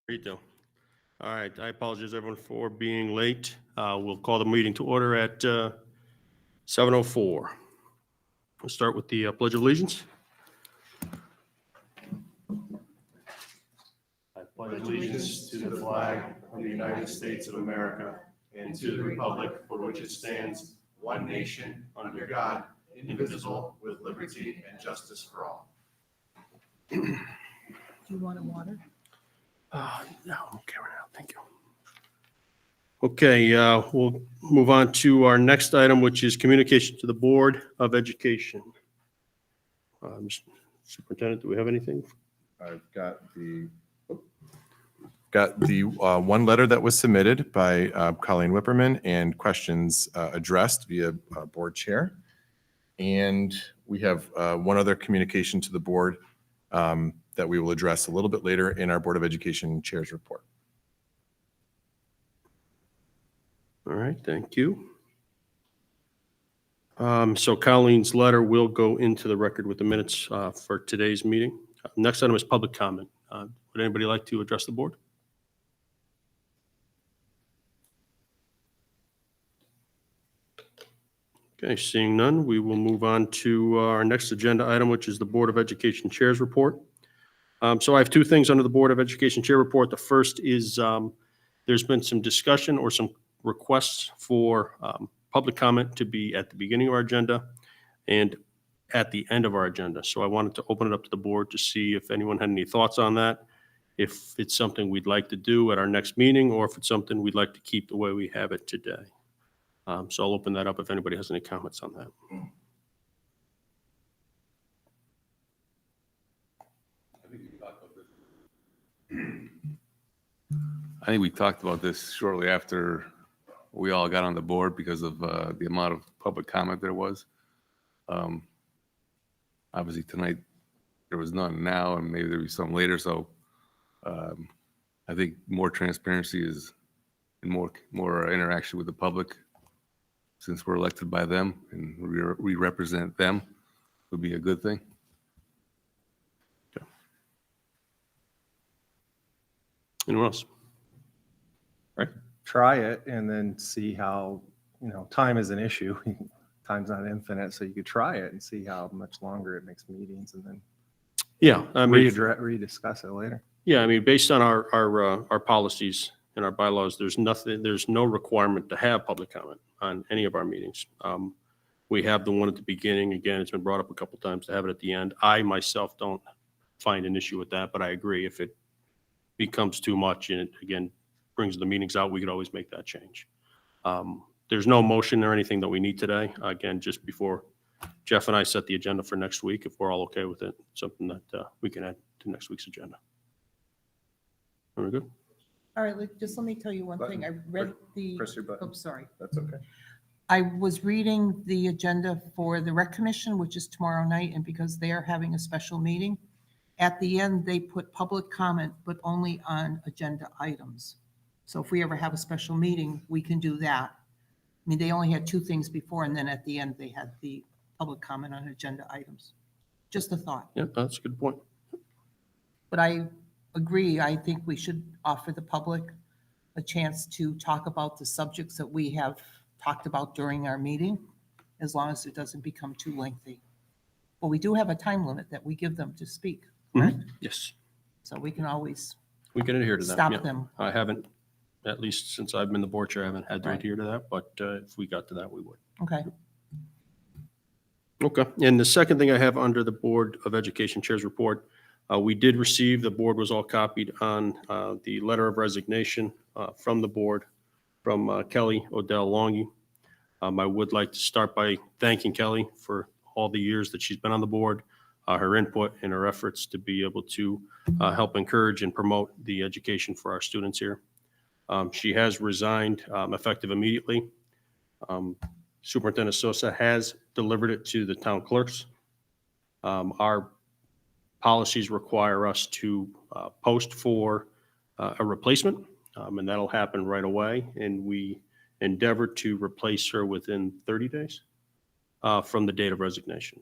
How you doing? All right, I apologize everyone for being late. We'll call the meeting to order at 7:04. We'll start with the Pledge of Allegiance. I pledge allegiance to the flag of the United States of America and to the republic for which it stands, one nation, under God, indivisible, with liberty and justice for all. Do you want a water? No, I'm okay right now. Thank you. Okay, we'll move on to our next item, which is communication to the Board of Education. Superintendent, do we have anything? I've got the one letter that was submitted by Colleen Whipperman and questions addressed via board chair. And we have one other communication to the board that we will address a little bit later in our Board of Education Chair's report. All right, thank you. So Colleen's letter will go into the record with the minutes for today's meeting. Next item is public comment. Would anybody like to address the board? Okay, seeing none, we will move on to our next agenda item, which is the Board of Education Chair's report. So I have two things under the Board of Education Chair report. The first is there's been some discussion or some requests for public comment to be at the beginning of our agenda and at the end of our agenda. So I wanted to open it up to the board to see if anyone had any thoughts on that, if it's something we'd like to do at our next meeting, or if it's something we'd like to keep the way we have it today. So I'll open that up if anybody has any comments on that. I think we talked about this shortly after we all got on the board because of the amount of public comment there was. Obviously tonight there was none now, and maybe there'll be some later. So I think more transparency is and more interaction with the public, since we're elected by them and we represent them, would be a good thing. Okay. Anyone else? Right. Try it and then see how, time is an issue. Time's not infinite, so you could try it and see how much longer it makes meetings, and then Yeah, I mean, rediscuss it later. yeah, I mean, based on our policies and our bylaws, there's no requirement to have public comment on any of our meetings. We have the one at the beginning. Again, it's been brought up a couple times to have it at the end. I myself don't find an issue with that, but I agree if it becomes too much and it, again, brings the meetings out, we could always make that change. There's no motion or anything that we need today. Again, just before Jeff and I set the agenda for next week, if we're all okay with it, something that we can add to next week's agenda. Are we good? All right, just let me tell you one thing. I read the, Press your button. oh, sorry. That's okay. I was reading the agenda for the Rec Commission, which is tomorrow night, and because they are having a special meeting, at the end, they put public comment, but only on agenda items. So if we ever have a special meeting, we can do that. I mean, they only had two things before, and then at the end, they had the public comment on agenda items. Just a thought. Yeah, that's a good point. But I agree, I think we should offer the public a chance to talk about the subjects that we have talked about during our meeting, as long as it doesn't become too lengthy. But we do have a time limit that we give them to speak, correct? Yes, So we can always we can adhere to that. stop yeah. them. I haven't, at least since I've been the board chair, I haven't had to Right. adhere to that, but if we got to that, we would. Okay, Okay, and the second thing I have under the Board of Education Chair's report, we did receive, the board was all copied on the letter of resignation from the board from Kelly Odell Longy. I would like to start by thanking Kelly for all the years that she's been on the board, her input and her efforts to be able to help encourage and promote the education for our students here. She has resigned effective immediately. Superintendent Sosa has delivered it to the town clerks. Our policies require us to post for a replacement, and that'll happen right away. And we endeavor to replace her within 30 days from the date of resignation.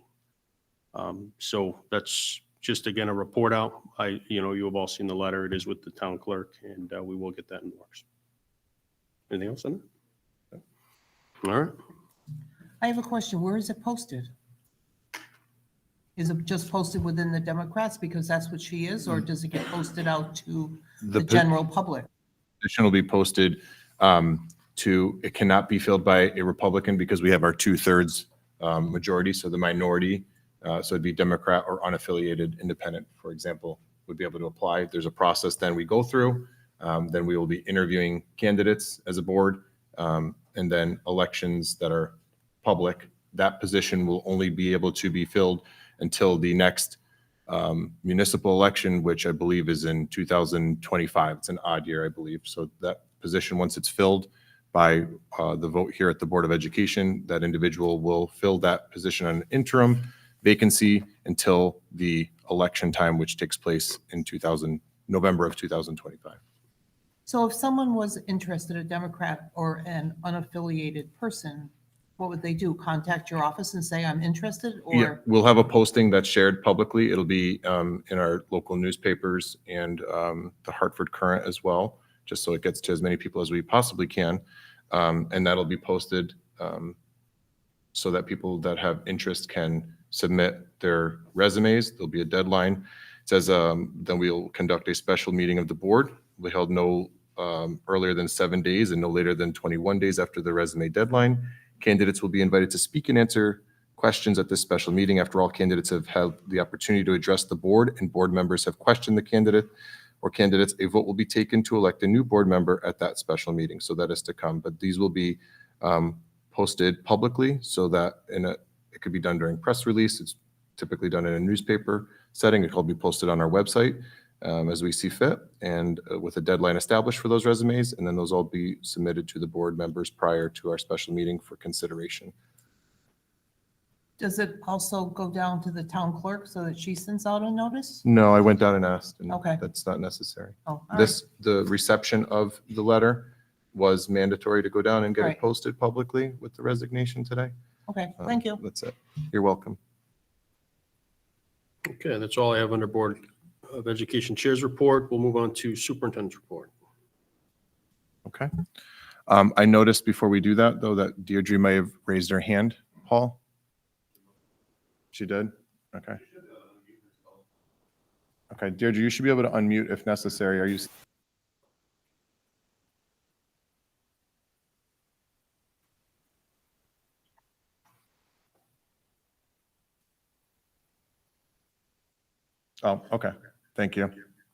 So that's just again, a report out. You have all seen the letter. It is with the town clerk, and we will get that in the works. Anything else on that? All right. I have a question. Where is it posted? Is it just posted within the Democrats because that's what she is, or does it get posted out to the general public? Petition will be posted it cannot be filled by a Republican because we have our 2/3 majority, so the minority, so it'd be Democrat or unaffiliated independent, for example, would be able to apply. There's a process then we go through. Then we will be interviewing candidates as a board, and then elections that are public. That position will only be able to be filled until the next municipal election, which I believe is in 2025. It's an odd year, I believe. So that position, once it's filled by the vote here at the Board of Education, that individual will fill that position on an interim vacancy until the election time, which takes place in November of 2025. So if someone was interested, a Democrat or an unaffiliated person, what would they do? Contact your office and say, I'm interested? Yeah, Or, we'll have a posting that's shared publicly. It'll be in our local newspapers and the Hartford Current as well, just so it gets to as many people as we possibly can. And that'll be posted so that people that have interest can submit their resumes. There'll be a deadline. It says then we'll conduct a special meeting of the board. We held no earlier than 7 days and no later than 21 days after the resume deadline. Candidates will be invited to speak and answer questions at this special meeting. After all, candidates have had the opportunity to address the board and board members have questioned the candidate or candidates. A vote will be taken to elect a new board member at that special meeting. So that is to come. But these will be posted publicly so that it could be done during press release. It's typically done in a newspaper setting. It will be posted on our website as we see fit, and with a deadline established for those resumes, and then those all be submitted to the board members prior to our special meeting for consideration. does it also go down to the town clerk so that she sends out a notice? No, I went down and asked, and Okay. that's not necessary. Oh, all The reception of the letter was mandatory to go down and get Right. it posted publicly with the resignation today. right. Okay, thank you. That's it. You're welcome. Okay, that's all I have under Board of Education Chair's report. We'll move on to Superintendent's report. Okay. I noticed before we do that, though, that Deirdre may have raised her hand. Paul? She did? Okay. Okay, Deirdre, you should be able to unmute if necessary. Are you? Oh, okay. Thank you.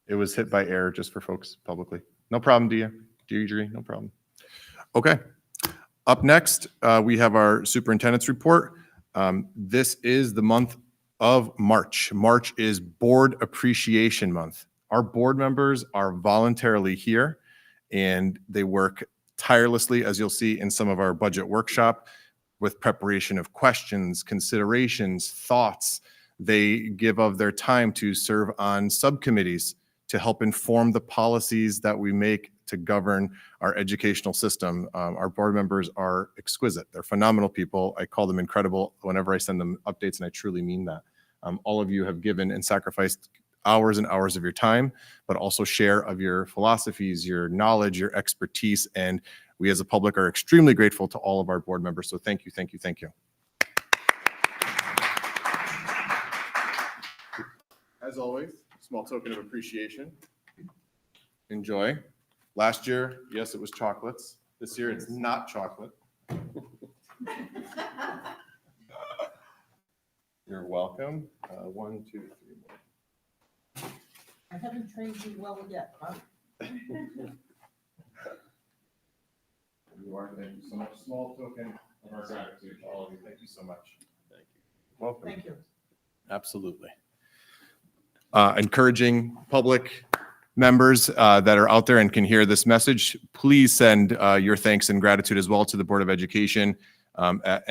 It was hit by error just for folks publicly. No problem, Deirdre, no problem. Okay. Up next, we have our superintendent's report. This is the month of March. March is Board Appreciation Month. Our board members are voluntarily here and they work tirelessly, as you'll see in some of our budget workshop, with preparation of questions, considerations, thoughts. They give of their time to serve on subcommittees to help inform the policies that we make to govern our educational system. Our board members are exquisite. They're phenomenal people. I call them incredible whenever I send them updates, and I truly mean that. All of you have given and sacrificed hours and hours of your time, but also share of your philosophies, your knowledge, your expertise, and we as a public are extremely grateful to all of our board members. So thank you, thank you, thank you. As always, small token of appreciation. Enjoy. Last year, yes, it was chocolates. This year, it's not chocolate. You're welcome. 1, 2, 3 more. I haven't trained you well yet, huh? You are. Thank you so much. Small token of our gratitude to all of you. Thank you so much. Thank you. Welcome. Thank you. Absolutely. Encouraging public members that are out there and can hear this message, please send your thanks and gratitude as well to the Board of Education at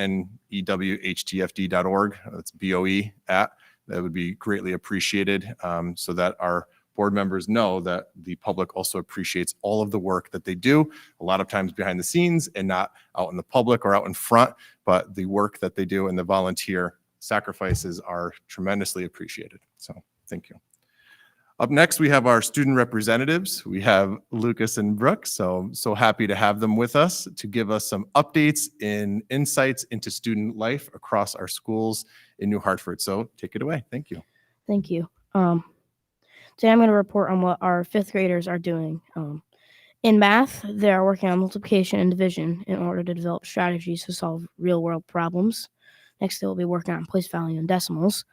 newhtfd.org. That's BOE at. That would be greatly appreciated so that our board members know that the public also appreciates all of the work that they do, a lot of times behind the scenes and not out in the public or out in front, but the work that they do and the volunteer sacrifices are tremendously appreciated. So thank you. Up next, we have our student representatives. We have Lucas and Brooke, so happy to have them with us to give us some updates and insights into student life across our schools in New Hartford. So take it away. Thank you. Thank you. Today I'm going to report on what our fifth graders are doing. In math, they are working on multiplication and division in order to develop strategies to solve real-world problems. Next, they will be working on place value and decimals.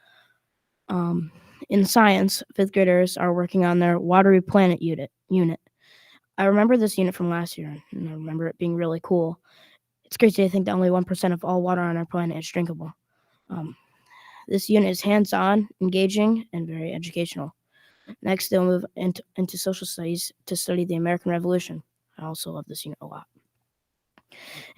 In science, fifth graders are working on their Watery Planet unit. I remember this unit from last year, and I remember it being really cool. It's crazy to think that only 1% of all water on our planet is drinkable. This unit is hands-on, engaging, and very educational. Next, they'll move into social studies to study the American Revolution. I also love this unit a lot.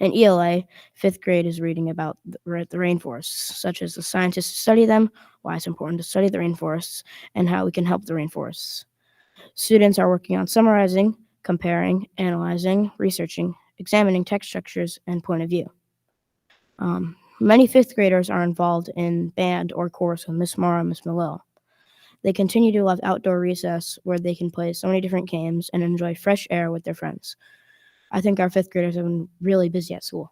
In ELA, fifth grade is reading about the rainforests, such as the scientists study them, why it's important to study the rainforests, and how we can help the rainforests. Students are working on summarizing, comparing, analyzing, researching, examining text structures, and point of view. Many fifth graders are involved in band or chorus with Miss Mara and Miss Malil. They continue to love outdoor recess where they can play so many different games and enjoy fresh air with their friends. I think our fifth graders have been really busy at school.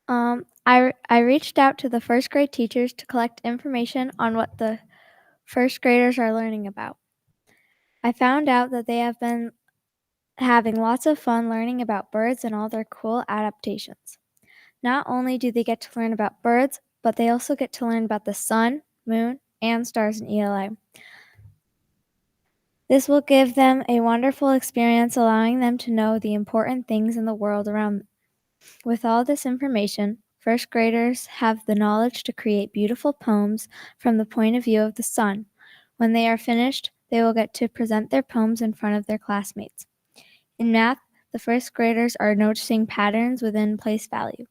I reached out to the first grade teachers to collect information on what the first graders are learning about. I found out that they have been having lots of fun learning about birds and all their cool adaptations. Not only do they get to learn about birds, but they also get to learn about the sun, moon, and stars in ELA. This will give them a wonderful experience, allowing them to know the important things in the world around them. With all this information, first graders have the knowledge to create beautiful poems from the point of view of the sun. When they are finished, they will get to present their poems in front of their classmates. In math, the first graders are noticing patterns within place value.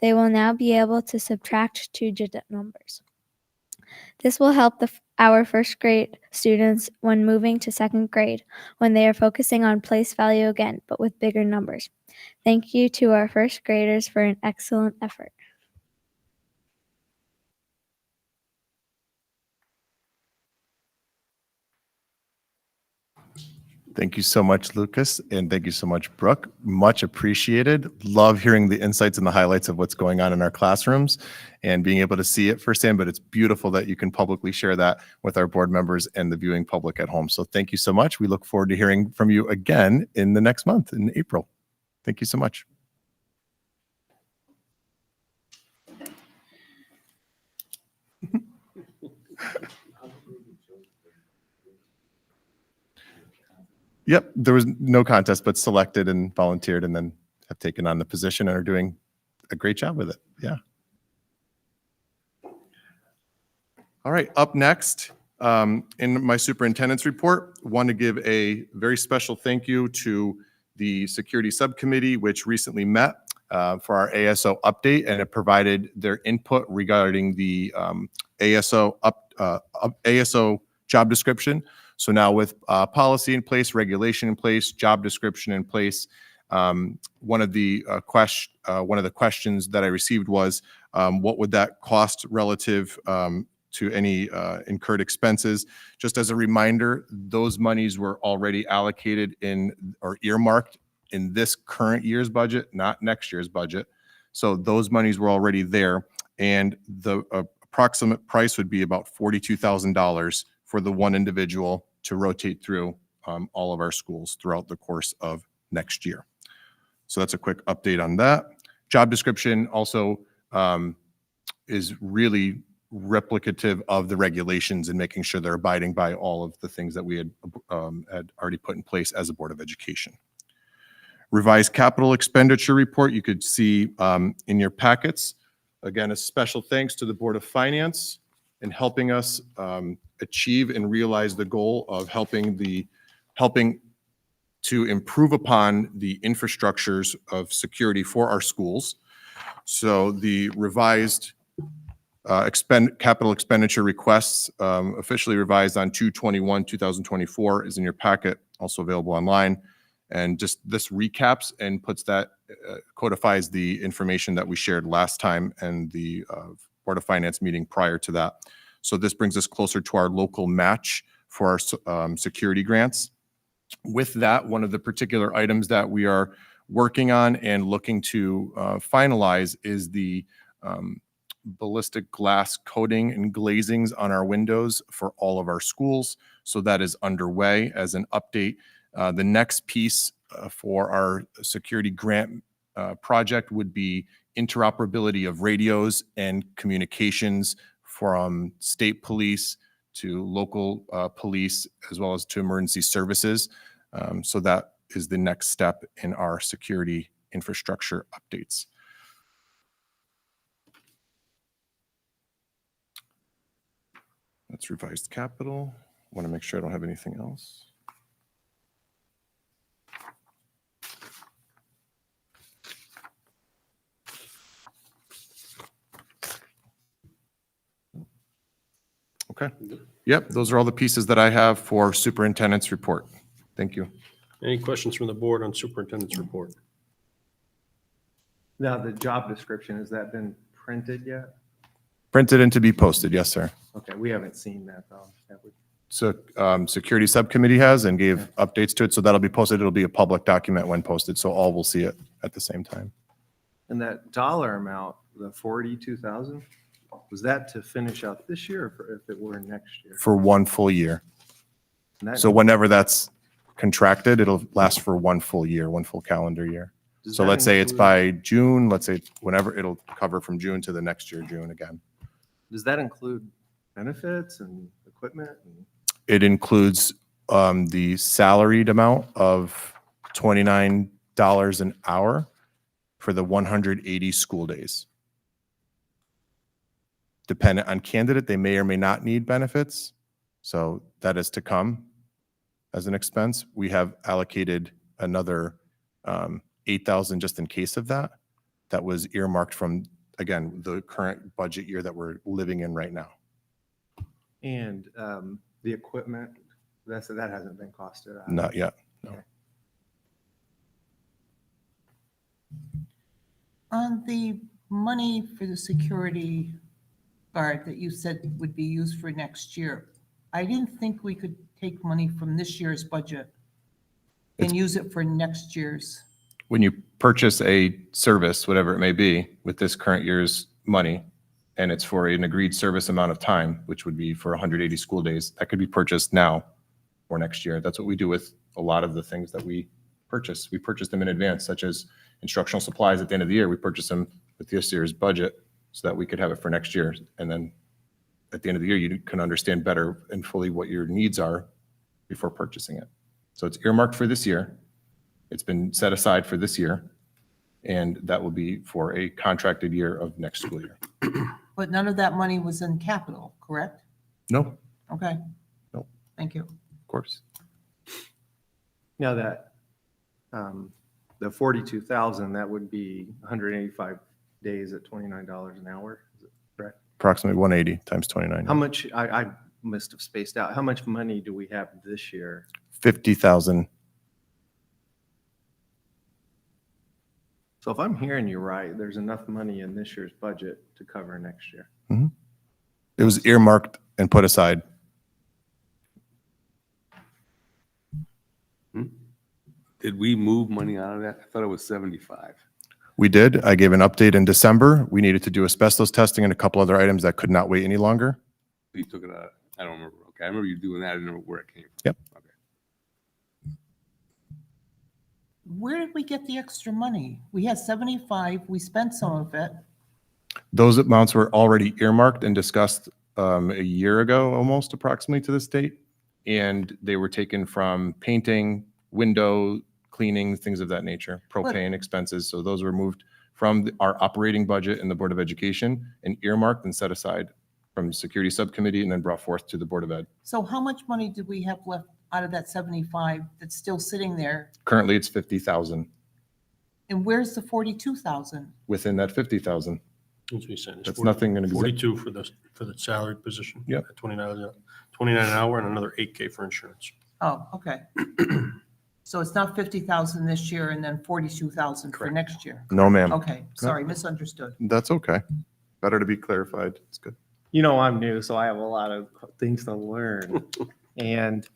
They will now be able to subtract two-digit numbers. This will help our first grade students when moving to second grade, when they are focusing on place value again, but with bigger numbers. Thank you to our first graders for an excellent effort. Thank you so much, Lucas, and thank you so much, Brooke. Much appreciated. Love hearing the insights and the highlights of what's going on in our classrooms and being able to see it firsthand, but it's beautiful that you can publicly share that with our board members and the viewing public at home. So thank you so much. We look forward to hearing from you again in the next month, in April. Thank you so much. Yep, there was no contest, but selected and volunteered and then have taken on the position and are doing a great job with it. Yeah. All right, up next, in my superintendent's report, want to give a very special thank you to the security subcommittee, which recently met for our ASO update, and it provided their input regarding the ASO job description. So now with policy in place, regulation in place, job description in place, one of the questions that I received was, what would that cost relative to any incurred expenses? Just as a reminder, those monies were already allocated or earmarked in this current year's budget, not next year's budget. So those monies were already there, and the approximate price would be about $42,000 for the one individual to rotate through all of our schools throughout the course of next year. So that's a quick update on that. Job description also is really replicative of the regulations and making sure they're abiding by all of the things that we had already put in place as a Board of Education. Revised capital expenditure report you could see in your packets. Again, a special thanks to the Board of Finance in helping us achieve and realize the goal of helping to improve upon the infrastructures of security for our schools. So the revised capital expenditure requests, officially revised on 2/21/2024, is in your packet, also available online. And just this recaps and puts that, codifies the information that we shared last time and the Board of Finance meeting prior to that. So this brings us closer to our local match for our security grants. With that, one of the particular items that we are working on and looking to finalize is the ballistic glass coating and glazings on our windows for all of our schools. So that is underway as an update. The next piece for our security grant project would be interoperability of radios and communications from state police to local police, as well as to emergency services. So that is the next step in our security infrastructure updates. That's revised capital. Want to make sure I don't have anything else. Okay. Yep, those are all the pieces that I have for superintendent's report. Thank you. Any questions from the board on superintendent's report? Now, the job description, has that been printed yet? Printed and to be posted, yes, sir. Okay, we haven't seen that though, have we? So security subcommittee has and gave updates to it, so that'll be posted. It'll be a public document when posted, so all will see it at the same time. And that dollar amount, the 42,000, was that to finish out this year or if it were next year? For one full year. And that- So whenever that's contracted, it'll last for one full year, one full calendar year. does So that let's say it's include- by June, let's say whenever, it'll cover from June to the next year, June again. Does that include benefits and equipment? It includes the salaried amount of $29 an hour for the 180 school days. Dependent on candidate, they may or may not need benefits. So that is to come as an expense. We have allocated another 8,000 just in case of that. That was earmarked from, again, the current budget year that we're living in right now. And the equipment, that hasn't been costed out? Not yet. On the money for the security guard that you said would be used for next year, I didn't think we could take money from this year's budget and use it for next year's. When you purchase a service, whatever it may be, with this current year's money, and it's for an agreed service amount of time, which would be for 180 school days, that could be purchased now or next year. That's what we do with a lot of the things that we purchase. We purchase them in advance, such as instructional supplies at the end of the year. We purchase them with this year's budget so that we could have it for next year. And then at the end of the year, you can understand better and fully what your needs are before purchasing it. So it's earmarked for this year. It's been set aside for this year, and that will be for a contracted year of next school year. But none of that money was in capital, correct? No, Okay. Nope. Thank you. of course. Now that, the 42,000, that would be 185 days at $29 an hour, is it correct? Approximately 180 times 29. How much, I must have spaced out, how much money do we have this year? 50,000. So if I'm hearing you right, there's enough money in this year's budget to cover next year. It was earmarked and put aside. Did we move money out of that? I thought it was 75. We did. I gave an update in December. We needed to do asbestos testing and a couple other items that could not wait any longer. You took it out. I don't remember. Okay, I remember you doing that. I didn't know where it came from. Yep. Okay. Where did we get the extra money? We had 75, we spent some of it. Those amounts were already earmarked and discussed a year ago, almost approximately to this date. And they were taken from painting, window cleaning, things of that nature, propane expenses. So those were moved from our operating budget in the Board of Education and earmarked and set aside from Security Subcommittee and then brought forth to the Board of Ed. So how much money did we have left out of that 75 that's still sitting there? Currently, it's 50,000 And where's the 42,000? within that 50,000. That's what he's saying. It's That's nothing in exec- 42 for the salaried position. Yep. At 29 an hour and another 8K for insurance. Oh, okay. So it's not 50,000 this year and then 42,000 for Correct. next year? No, ma'am. Okay, sorry, misunderstood. That's okay. Better to be clarified. It's good. You know, I'm new, so I have a lot of things to learn. And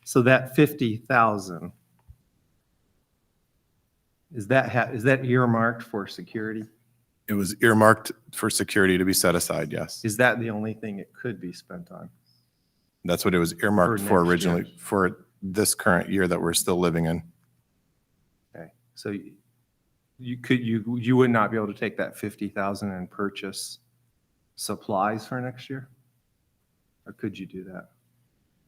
so that 50,000, is that earmarked for security? It was earmarked for security to be set aside, yes. Is that the only thing it could be spent on? That's what it was earmarked For for next year. originally, for this current year that we're still living in. Okay, so you would not be able to take that 50,000 and purchase supplies for next year? Or could you do that?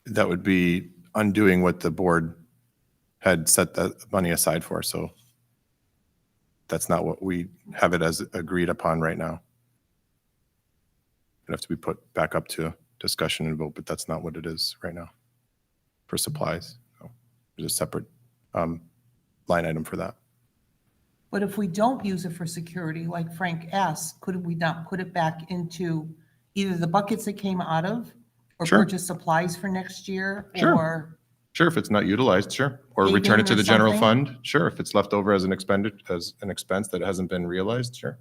That would be undoing what the board had set that money aside for, so that's not what we have it as agreed upon right now. It'd have to be put back up to discussion and vote, but that's not what it is right now for supplies. So there's a separate line item for that. But if we don't use it for security, like Frank asked, could we not put it back into either the buckets it came out of or Sure. purchase supplies for next year? Sure. Or, Sure, if it's not utilized, sure. Or return it to Paving or the general something? fund, sure. If it's left over as an expense that hasn't been realized, sure.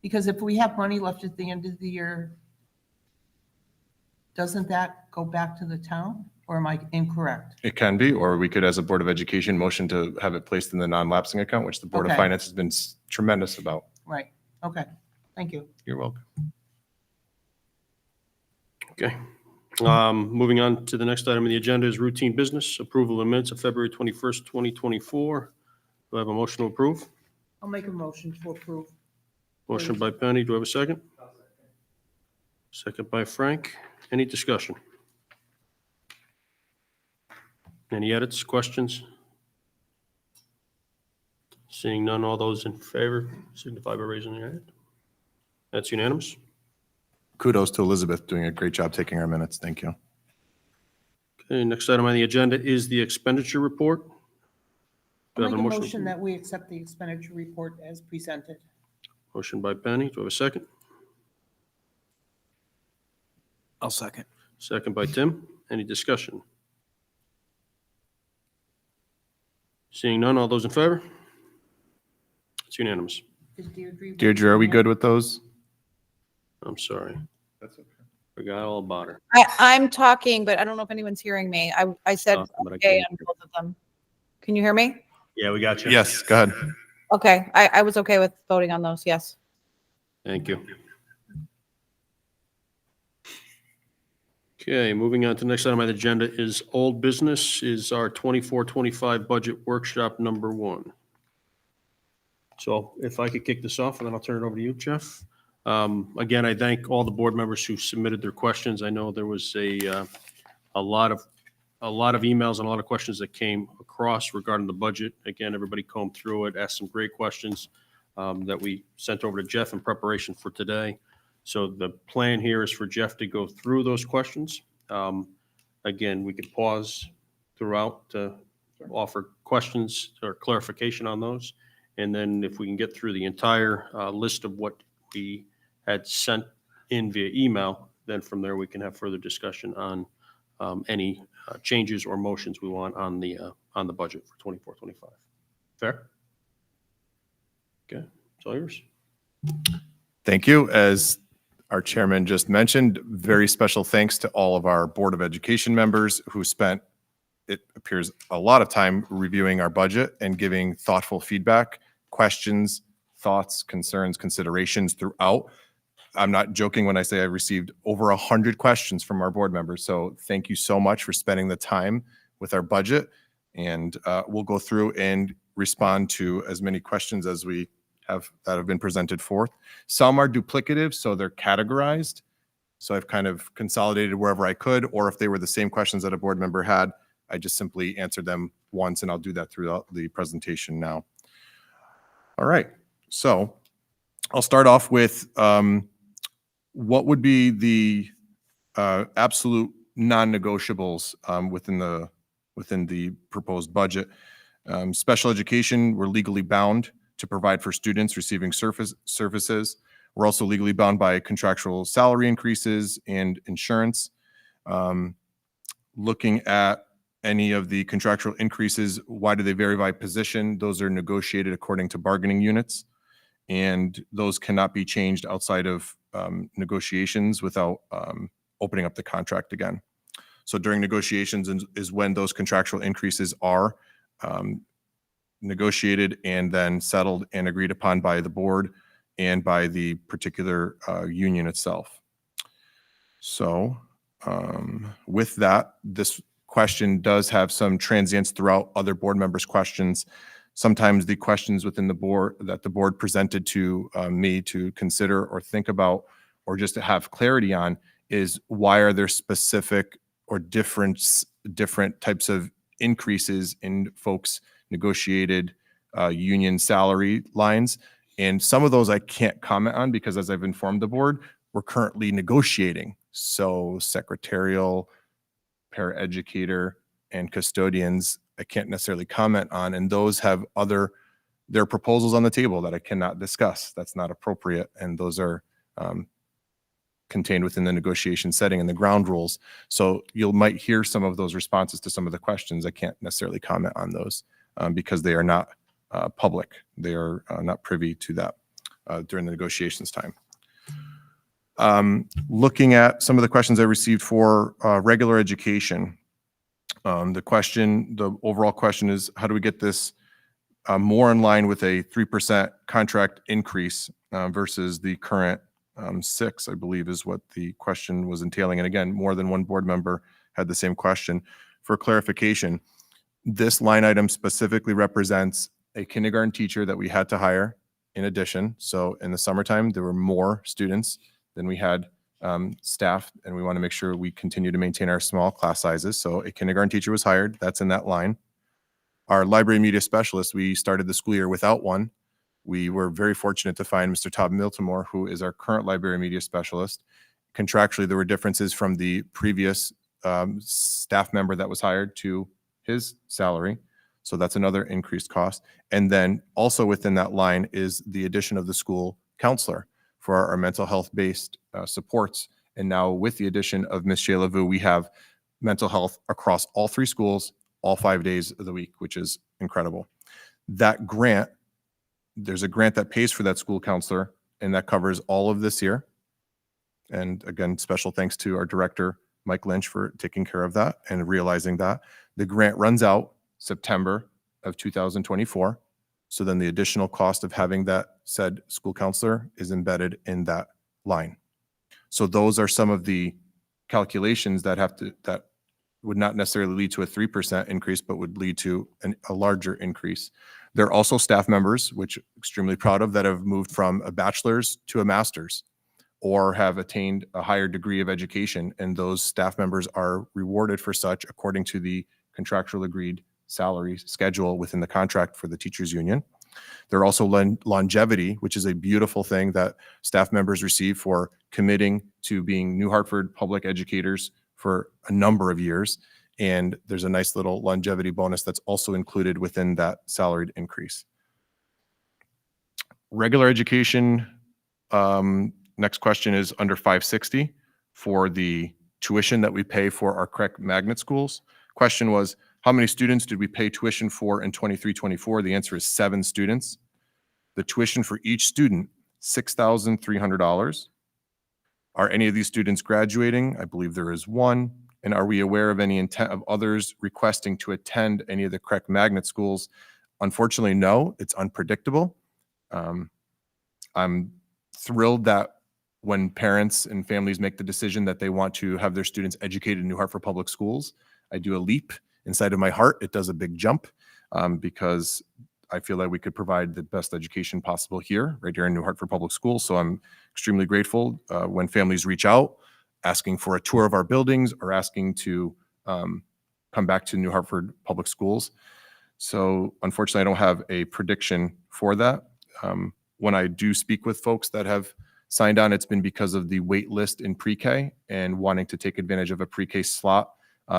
because if we have money left at the end of the year, doesn't that go back to the town? Or am I incorrect? It can be, or we could, as a Board of Education, motion to have it placed in the non-lapsing account, which the Board of Okay. Finance has been tremendous about. Right, okay, thank you. You're welcome. Okay. Moving on to the next item on the agenda is routine business, approval of minutes of February 21st, 2024. Do I have a motion to approve? I'll make a motion to approve. Motion by Penny. Do I have a second? Second by Frank. Any discussion? Any edits, questions? Seeing none, all those in favor signify by raising your hand. That's unanimous. Kudos to Elizabeth doing a great job taking our minutes. Thank you. Okay, next item on the agenda is the expenditure report. Do I I'll have make a motion? motion that we accept the expenditure report as presented. Motion by Penny. Do I have a second? I'll second. Second by Tim. Any discussion? Seeing none, all those in favor? It's unanimous. Is Deirdre? Deirdre, are we good with those? I'm sorry. That's okay. Forgot all about her. I'm talking, but I don't know if anyone's hearing me. I said But I okay can't on hear. both of them. Can you hear me? Yeah, we got you. Yes, go ahead. Okay, I was okay with voting on those, yes. Thank you. Okay, moving on to the next item on the agenda is old business, is our 24-25 budget workshop number 1. So if I could kick this off, and then I'll turn it over to you, Jeff. Again, I thank all the board members who submitted their questions. I know there was a lot of emails and a lot of questions that came across regarding the budget. Again, everybody combed through it, asked some great questions that we sent over to Jeff in preparation for today. So the plan here is for Jeff to go through those questions. Again, we could pause throughout to offer questions or clarification on those. And then if we can get through the entire list of what we had sent in via email, then from there we can have further discussion on any changes or motions we want on the budget for 24-25. Fair? Okay, it's all yours. Thank you. As our chairman just mentioned, very special thanks to all of our Board of Education members who spent, it appears, a lot of time reviewing our budget and giving thoughtful feedback, questions, thoughts, concerns, considerations throughout. I'm not joking when I say I received over 100 questions from our board members. So thank you so much for spending the time with our budget. And we'll go through and respond to as many questions as we have that have been presented forth. Some are duplicative, so they're categorized. So I've kind of consolidated wherever I could, or if they were the same questions that a board member had, I just simply answered them once, and I'll do that throughout the presentation now. All right, so I'll start off with what would be the absolute non-negotiables within the proposed budget. Special education, we're legally bound to provide for students receiving services. We're also legally bound by contractual salary increases and insurance. Looking at any of the contractual increases, why do they vary by position? Those are negotiated according to bargaining units, and those cannot be changed outside of negotiations without opening up the contract again. So during negotiations is when those contractual increases are negotiated and then settled and agreed upon by the board and by the particular union itself. So with that, this question does have some transients throughout other board members' questions. Sometimes the questions within the board that the board presented to me to consider or think about or just to have clarity on is why are there specific or different types of increases in folks' negotiated union salary lines. And some of those I can't comment on because as I've informed the board, we're currently negotiating. So secretarial, paraeducator, and custodians, I can't necessarily comment on. And those have there are proposals on the table that I cannot discuss. That's not appropriate. And those are contained within the negotiation setting and the ground rules. So you might hear some of those responses to some of the questions. I can't necessarily comment on those because they are not public. They are not privy to that during the negotiations time. Looking at some of the questions I received for regular education, the overall question is, how do we get this more in line with a 3% contract increase versus the current 6, I believe is what the question was entailing. And again, more than one board member had the same question. For clarification, this line item specifically represents a kindergarten teacher that we had to hire in addition. So in the summertime, there were more students than we had staff, and we want to make sure we continue to maintain our small class sizes. So a kindergarten teacher was hired. That's in that line. Our library media specialist, we started the school year without one. We were very fortunate to find Mr. Todd Miltimore, who is our current library media specialist. Contractually, there were differences from the previous staff member that was hired to his salary. So that's another increased cost. And then also within that line is the addition of the school counselor for our mental health-based supports. And now with the addition of Ms. Shayla Vu, we have mental health across all 3 schools, all 5 days of the week, which is incredible. That grant, there's a grant that pays for that school counselor, and that covers all of this year. And again, special thanks to our director, Mike Lynch, for taking care of that and realizing that. The grant runs out September of 2024. So then the additional cost of having that said school counselor is embedded in that line. So those are some of the calculations that would not necessarily lead to a 3% increase, but would lead to a larger increase. There are also staff members, which I'm extremely proud of, that have moved from a bachelor's to a master's or have attained a higher degree of education. And those staff members are rewarded for such according to the contractual agreed salary schedule within the contract for the teachers union. There are also longevity, which is a beautiful thing that staff members receive for committing to being New Hartford public educators for a number of years. And there's a nice little longevity bonus that's also included within that salaried increase. Regular education, next question is under 560 for the tuition that we pay for our CREC magnet schools. Question was, how many students did we pay tuition for in 23-24? The answer is 7 students. The tuition for each student, $6,300. Are any of these students graduating? I believe there is one. And are we aware of any intent of others requesting to attend any of the CREC magnet schools? Unfortunately, no, it's unpredictable. I'm thrilled that when parents and families make the decision that they want to have their students educated in New Hartford Public Schools, I do a leap inside of my heart. It does a big jump because I feel that we could provide the best education possible here, right here in New Hartford Public Schools. So I'm extremely grateful when families reach out, asking for a tour of our buildings or asking to come back to New Hartford Public Schools. So unfortunately, I don't have a prediction for that. When I do speak with folks that have signed on, it's been because of the wait list in pre-K and wanting to take advantage of a pre-K slot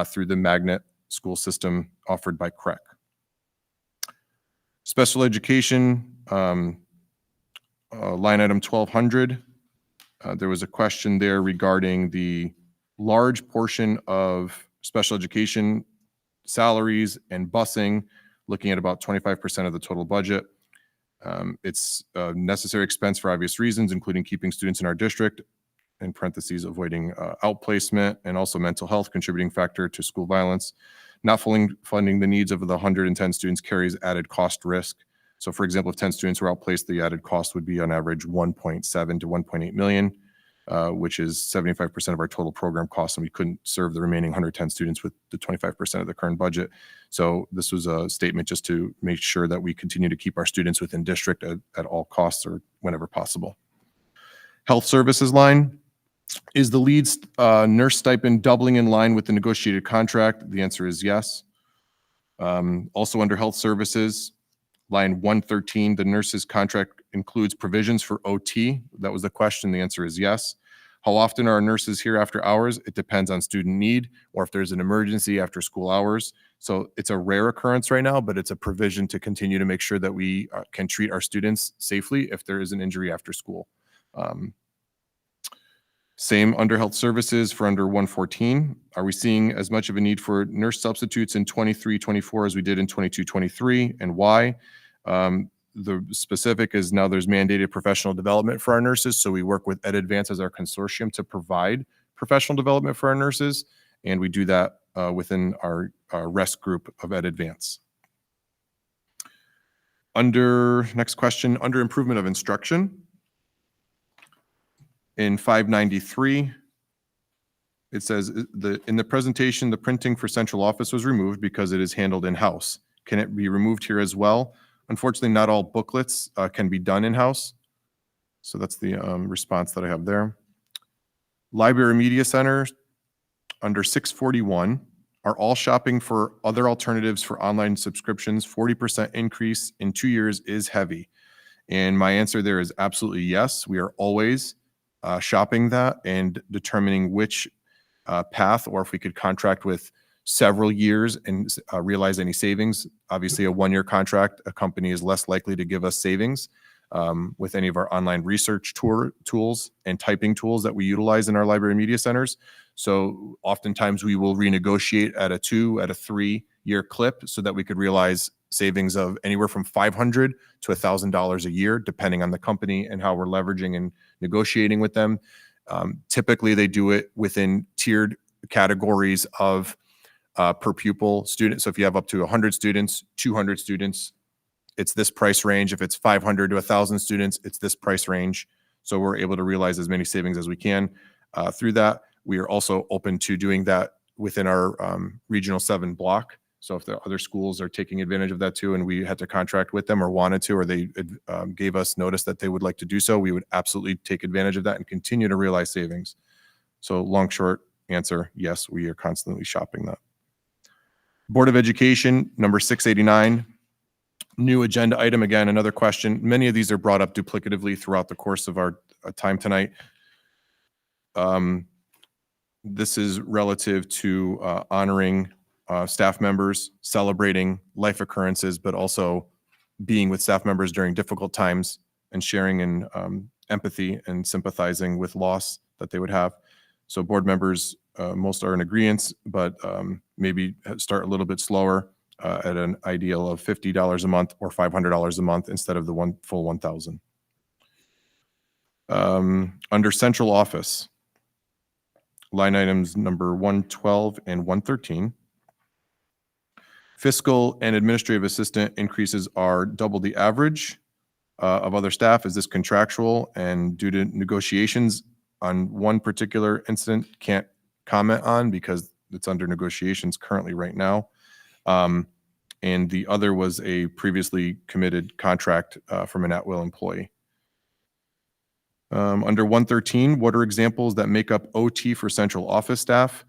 through the magnet school system offered by CREC. Special education, line item 1200. There was a question there regarding the large portion of special education salaries and busing, looking at about 25% of the total budget. It's a necessary expense for obvious reasons, including keeping students in our district, in parentheses, avoiding outplacement, and also mental health contributing factor to school violence. Not fully funding the needs of the 110 students carries added cost risk. So for example, if 10 students were outplaced, the added cost would be on average 1.7 to 1.8 million, which is 75% of our total program costs, and we couldn't serve the remaining 110 students with the 25% of the current budget. So this was a statement just to make sure that we continue to keep our students within district at all costs or whenever possible. Health services line. Is the lead nurse stipend doubling in line with the negotiated contract? The answer is yes. Also under health services, line 113, the nurse's contract includes provisions for OT. That was the question. The answer is yes. How often are our nurses here after hours? It depends on student need or if there's an emergency after school hours. So it's a rare occurrence right now, but it's a provision to continue to make sure that we can treat our students safely if there is an injury after school. Same under health services for under 114. Are we seeing as much of a need for nurse substitutes in 23-24 as we did in 22-23, and why? The specific is now there's mandated professional development for our nurses. So we work with EdAdvance as our consortium to provide professional development for our nurses. And we do that within our REST group of EdAdvance. Next question, under improvement of instruction. In 593, it says in the presentation, the printing for central office was removed because it is handled in-house. Can it be removed here as well? Unfortunately, not all booklets can be done in-house. So that's the response that I have there. Library Media Center, under 641, are all shopping for other alternatives for online subscriptions. 40% increase in 2 years is heavy. And my answer there is absolutely yes. We are always shopping that and determining which path, or if we could contract with several years and realize any savings. Obviously, a one-year contract, a company is less likely to give us savings with any of our online research tools and typing tools that we utilize in our library media centers. So oftentimes we will renegotiate at a 2, at a 3-year clip so that we could realize savings of anywhere from $500 to $1,000 a year, depending on the company and how we're leveraging and negotiating with them. Typically, they do it within tiered categories of per pupil student. So if you have up to 100 students, 200 students, it's this price range. If it's 500 to 1,000 students, it's this price range. So we're able to realize as many savings as we can through that. We are also open to doing that within our Regional 7 block. So if the other schools are taking advantage of that too, and we had to contract with them or wanted to, or they gave us notice that they would like to do so, we would absolutely take advantage of that and continue to realize savings. So long, short answer, yes, we are constantly shopping that. Board of Education, number 689, new agenda item. Again, another question. Many of these are brought up duplicatively throughout the course of our time tonight. This is relative to honoring staff members, celebrating life occurrences, but also being with staff members during difficult times and sharing in empathy and sympathizing with loss that they would have. So board members, most are in agreement, but maybe start a little bit slower at an ideal of $50 a month or $500 a month instead of the full 1,000. Under central office, line items number 112 and 113. Fiscal and administrative assistant increases are double the average of other staff. Is this contractual? And due to negotiations on one particular incident, can't comment on because it's under negotiations currently right now. And the other was a previously committed contract from an at-will employee. Under 113, what are examples that make up OT for central office staff?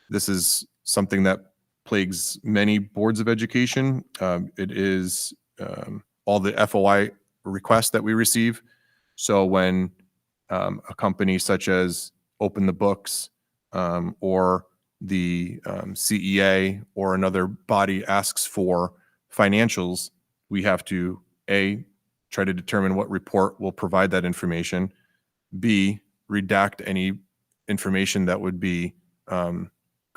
This is something that plagues many boards of education. It is all the FOI requests that we receive. So when a company such as Open the Books or the CEA or another body asks for financials, we have to A, try to determine what report will provide that information, B, redact any information that would be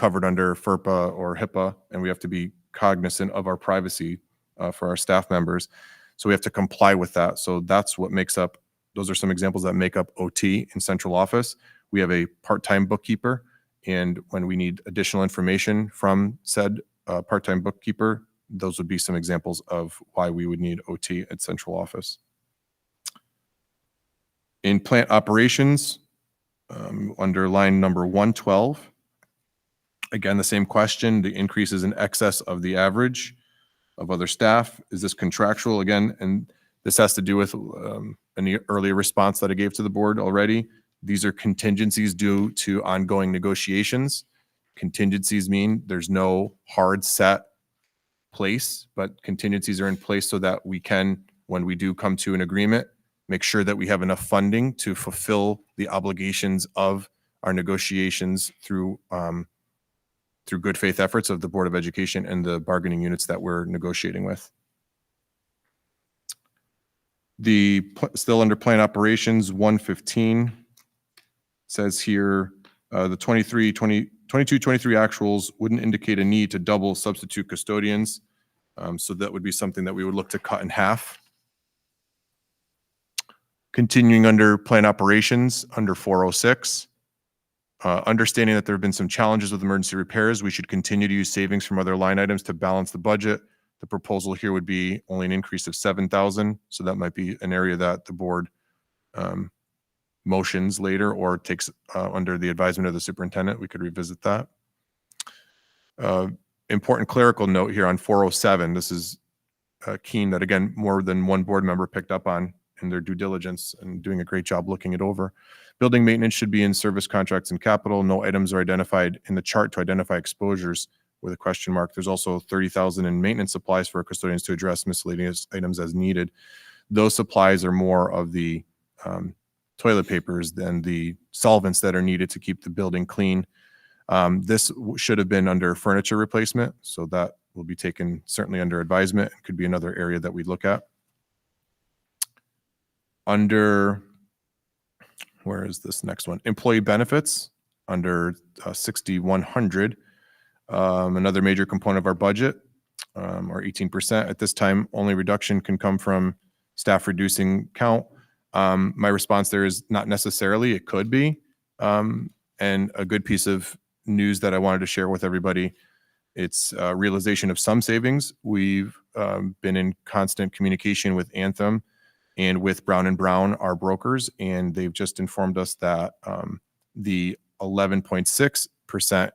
covered under FERPA or HIPAA, and we have to be cognizant of our privacy for our staff members. So we have to comply with that. So that's what makes up, those are some examples that make up OT in central office. We have a part-time bookkeeper, and when we need additional information from said part-time bookkeeper, those would be some examples of why we would need OT at central office. In plant operations, under line number 112, again, the same question, the increase is in excess of the average of other staff. Is this contractual? Again, and this has to do with an earlier response that I gave to the board already. These are contingencies due to ongoing negotiations. Contingencies mean there's no hard set place, but contingencies are in place so that we can, when we do come to an agreement, make sure that we have enough funding to fulfill the obligations of our negotiations through good faith efforts of the Board of Education and the bargaining units that we're negotiating with. Still under plant operations, 115 says here, the 22-23 actuals wouldn't indicate a need to double substitute custodians. So that would be something that we would look to cut in half. Continuing under plant operations, under 406, understanding that there have been some challenges with emergency repairs, we should continue to use savings from other line items to balance the budget. The proposal here would be only an increase of 7,000. So that might be an area that the board motions later or takes under the advisement of the superintendent. We could revisit that. Important clerical note here on 407. This is keen that, again, more than one board member picked up on in their due diligence and doing a great job looking it over. Building maintenance should be in service contracts and capital. No items are identified in the chart to identify exposures with a question mark. There's also 30,000 in maintenance supplies for custodians to address miscellaneous items as needed. Those supplies are more of the toilet papers than the solvents that are needed to keep the building clean. This should have been under furniture replacement, so that will be taken certainly under advisement. It could be another area that we look at. Under, where is this next one? Employee benefits, under 6,100. Another major component of our budget, or 18%. At this time, only reduction can come from staff reducing count. My response there is not necessarily, it could be. And a good piece of news that I wanted to share with everybody, it's realization of some savings. We've been in constant communication with Anthem and with Brown & Brown, our brokers, and they've just informed us that the 11.6%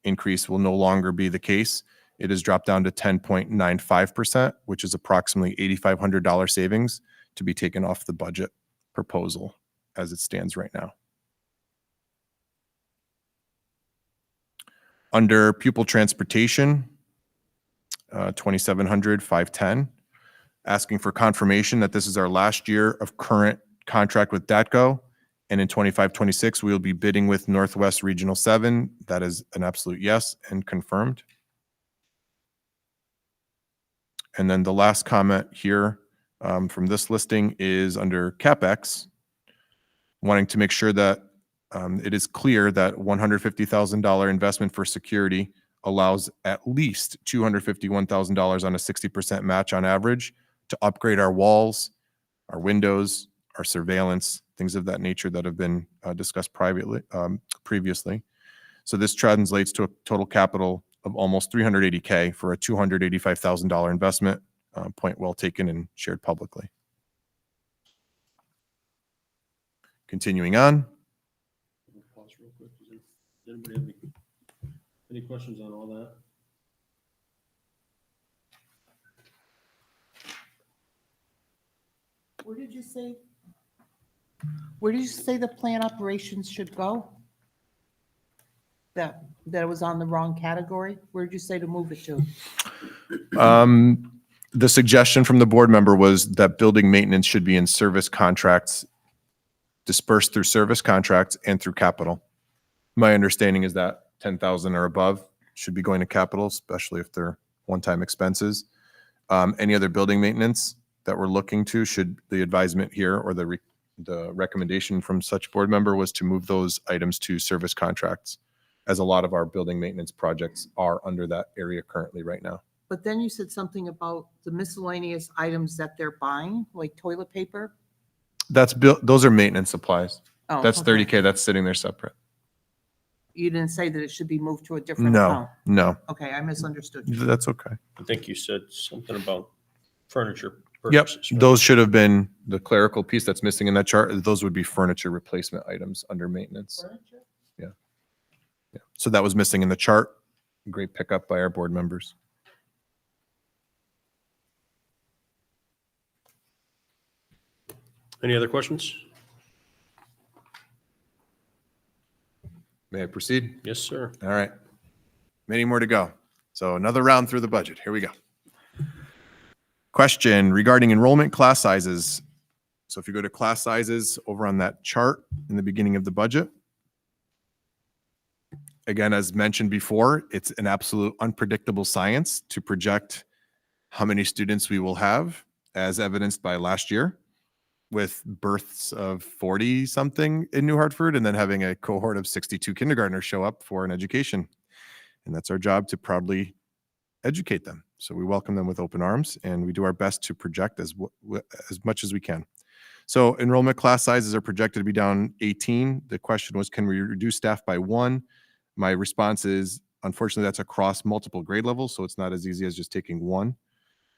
increase will no longer be the case. It has dropped down to 10.95%, which is approximately $8,500 savings to be taken off the budget proposal as it stands right now. Under pupil transportation, 2,700, 510, asking for confirmation that this is our last year of current contract with DATCO. And in 25-26, we will be bidding with Northwest Regional 7. That is an absolute yes and confirmed. And then the last comment here from this listing is under CapEx, wanting to make sure that it is clear that $150,000 investment for security allows at least $251,000 on a 60% match on average to upgrade our walls, our windows, our surveillance, things of that nature that have been discussed previously. So this translates to a total capital of almost $380K for a $285,000 investment. Point well taken and shared publicly. Continuing on. Pause real quick. Does anybody have any questions on all that? Where did you say? Where did you say the plant operations should go? That it was on the wrong category? Where did you say to move it to? The suggestion from the board member was that building maintenance should be in service contracts, dispersed through service contracts and through capital. My understanding is that 10,000 or above should be going to capital, especially if they're one-time expenses. Any other building maintenance that we're looking to, should the advisement here or the recommendation from such board member was to move those items to service contracts. as a lot of our building maintenance projects are under that area currently right now. But then you said something about the miscellaneous items that they're buying, like toilet paper. Those are maintenance supplies. Oh, That's okay. $30K. That's sitting there separate. You didn't say that it should be moved to a different No, account. no, Okay, I misunderstood you. that's okay. I think you said something about furniture Yep, purchases. right? those should have been the clerical piece that's missing in that chart. Those would be furniture replacement items under maintenance. Yeah. So that was missing in the chart. Great pickup by our board members. Any other questions? May I proceed? Yes, sir. All right. Many more to go. So another round through the budget. Here we go. Question regarding enrollment class sizes. So if you go to class sizes over on that chart in the beginning of the budget, again, as mentioned before, it's an absolute unpredictable science to project how many students we will have, as evidenced by last year, with births of 40 something in New Hartford and then having a cohort of 62 kindergartners show up for an education. And that's our job, to proudly educate them. So we welcome them with open arms, and we do our best to project as much as we can. So enrollment class sizes are projected to be down 18. The question was, can we reduce staff by 1? My response is, unfortunately, that's across multiple grade levels, so it's not as easy as just taking 1.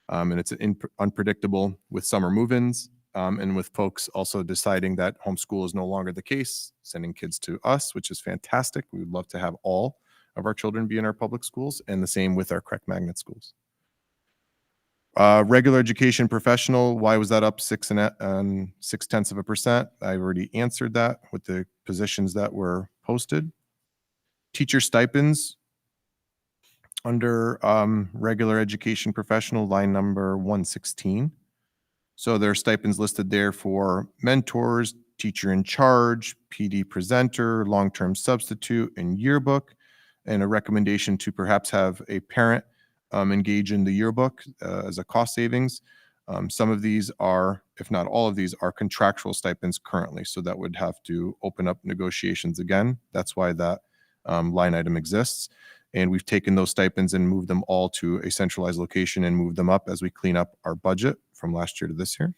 And it's unpredictable with summer move-ins, and with folks also deciding that homeschool is no longer the case, sending kids to us, which is fantastic. We would love to have all of our children be in our public schools, and the same with our correct magnet schools. Regular education professional, why was that up 0.6%? I already answered that with the positions that were posted. Teacher stipends under regular education professional, line number 116. So there are stipends listed there for mentors, teacher in charge, PD presenter, long-term substitute, and yearbook, and a recommendation to perhaps have a parent engage in the yearbook as a cost savings. Some of these are, if not all of these, are contractual stipends currently. So that would have to open up negotiations again. That's why that line item exists. And we've taken those stipends and moved them all to a centralized location and moved them up as we clean up our budget from last year to this year.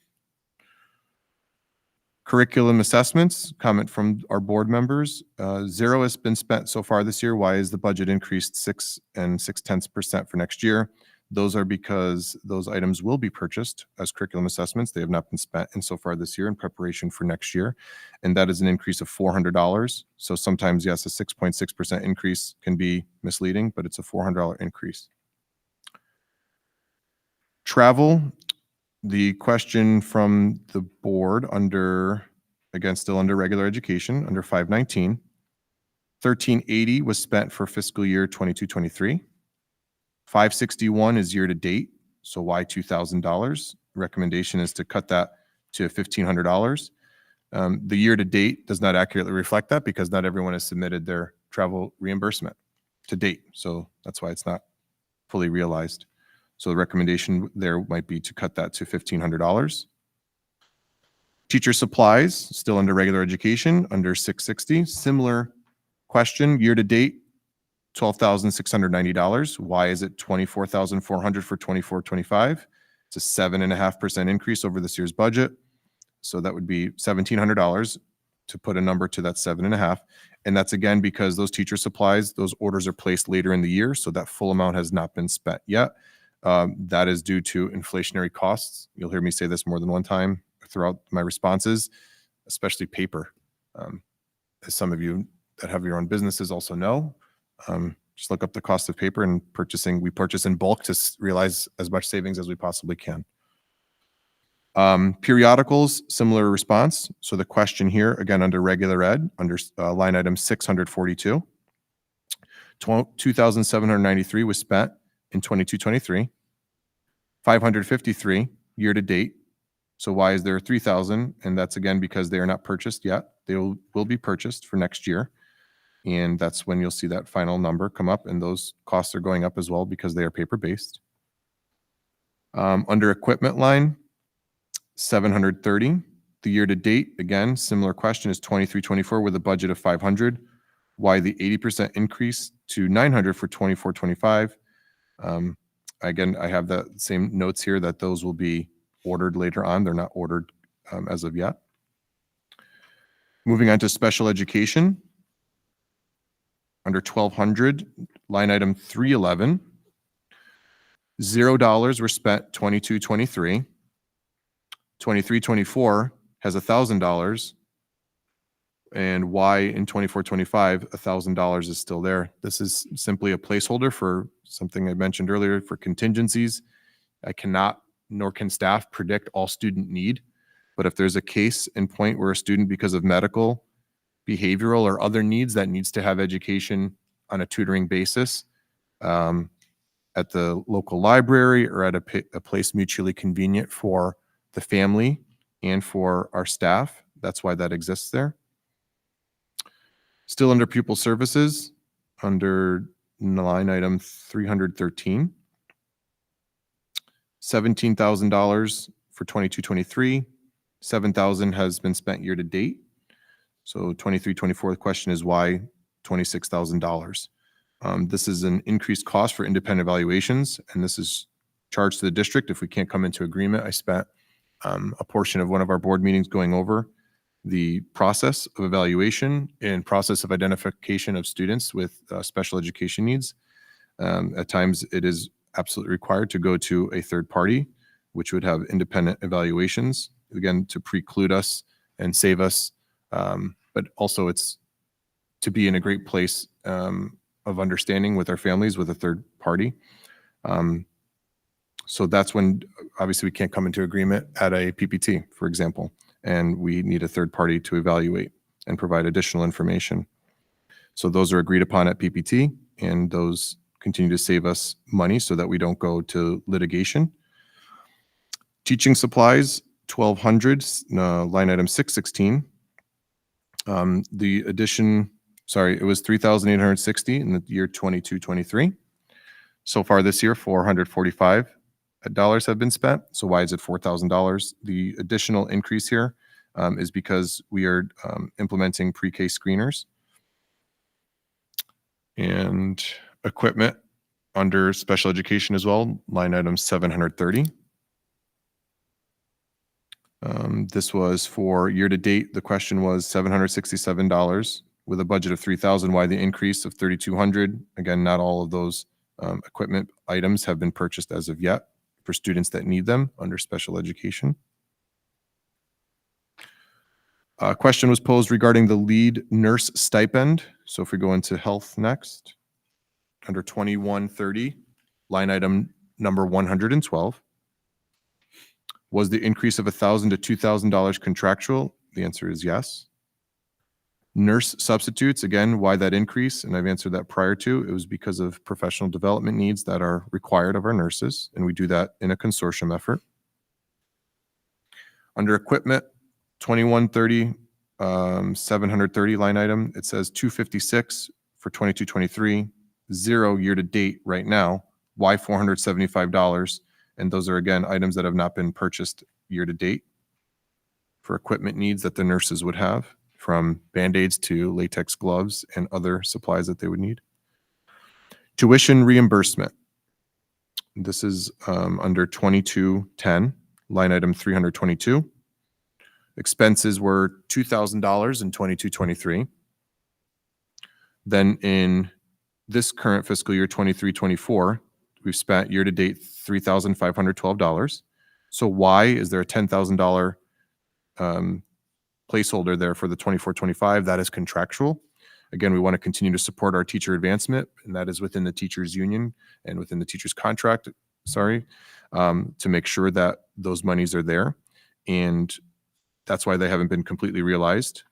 Curriculum assessments, comment from our board members. 0 has been spent so far this year. Why is the budget increased 6.6% for next year? Those are because those items will be purchased as curriculum assessments. They have not been spent in so far this year in preparation for next year. And that is an increase of $400. So sometimes, yes, a 6.6% increase can be misleading, but it's a $400 increase. Travel. The question from the board under, again, still under regular education, under 519, 1380 was spent for fiscal year 22-23. 561 is year to date. So why $2,000? Recommendation is to cut that to $1,500. The year to date does not accurately reflect that because not everyone has submitted their travel reimbursement to date. So that's why it's not fully realized. So the recommendation there might be to cut that to $1,500. Teacher supplies, still under regular education, under 660. Similar question, year to date, $12,690. Why is it $24,400 for 24-25? It's a 7.5% increase over this year's budget. So that would be $1,700 to put a number to that 7.5. And that's again because those teacher supplies, those orders are placed later in the year. So that full amount has not been spent yet. That is due to inflationary costs. You'll hear me say this more than one time throughout my responses, especially paper. As some of you that have your own businesses also know, just look up the cost of paper and purchasing. We purchase in bulk to realize as much savings as we possibly can. Periodicals, similar response. So the question here, again, under regular ed, under line item 642, 2,793 was spent in 22-23, 553 year to date. So why is there 3,000? And that's again because they are not purchased yet. They will be purchased for next year. And that's when you'll see that final number come up, and those costs are going up as well because they are paper-based. Under equipment line, 730. The year to date, again, similar question, is 23-24 with a budget of 500. why the 80% increase to 900 for 24-25. Again, I have the same notes here that those will be ordered later on. They're not ordered as of yet. Moving on to special education. Under 1,200, line item 311, $0 were spent 22-23. 23-24 has $1,000. And why in 24-25, $1,000 is still there. This is simply a placeholder for something I mentioned earlier for contingencies. I cannot, nor can staff, predict all student need. But if there's a case in point where a student, because of medical, behavioral, or other needs that needs to have education on a tutoring basis at the local library or at a place mutually convenient for the family and for our staff, that's why that exists there. Still under pupil services, under line item 313, $17,000 for 22-23. 7,000 has been spent year to date. So 23-24, the question is why $26,000? This is an increased cost for independent evaluations, and this is charged to the district if we can't come into agreement. I spent a portion of one of our board meetings going over the process of evaluation and process of identification of students with special education needs. At times, it is absolutely required to go to a third party, which would have independent evaluations, again, to preclude us and save us. But also it's to be in a great place of understanding with our families with a third party. So that's when obviously we can't come into agreement at a PPT, for example, and we need a third party to evaluate and provide additional information. So those are agreed upon at PPT, and those continue to save us money so that we don't go to litigation. Teaching supplies, 1,200, line item 616. The addition, sorry, it was 3,860 in the year 22-23. So far this year, $445 have been spent. So why is it $4,000? The additional increase here is because we are implementing pre-K screeners. And equipment under special education as well, line item 730. This was for year to date. The question was $767 with a budget of $3,000. Why the increase of $3,200? Again, not all of those equipment items have been purchased as of yet for students that need them under special education. A question was posed regarding the lead nurse stipend. So if we go into health next, under 2130, line item number 112. Was the increase of $1,000 to $2,000 contractual? The answer is yes. Nurse substitutes, again, why that increase? And I've answered that prior to. It was because of professional development needs that are required of our nurses, and we do that in a consortium effort. Under equipment, 2130, 730 line item, it says 256 for 22-23, zero year to date right now. Why $475? And those are, again, items that have not been purchased year to date for equipment needs that the nurses would have, from Band-Aids to latex gloves and other supplies that they would need. Tuition reimbursement. This is under 2210, line item 322. Expenses were $2,000 in 22-23. Then in this current fiscal year, 23-24, we've spent year to date $3,512. So why is there a $10,000 placeholder there for the 24-25? That is contractual. Again, we want to continue to support our teacher advancement, and that is within the teachers union and within the teachers contract, to make sure that those monies are there. And that's why they haven't been completely realized.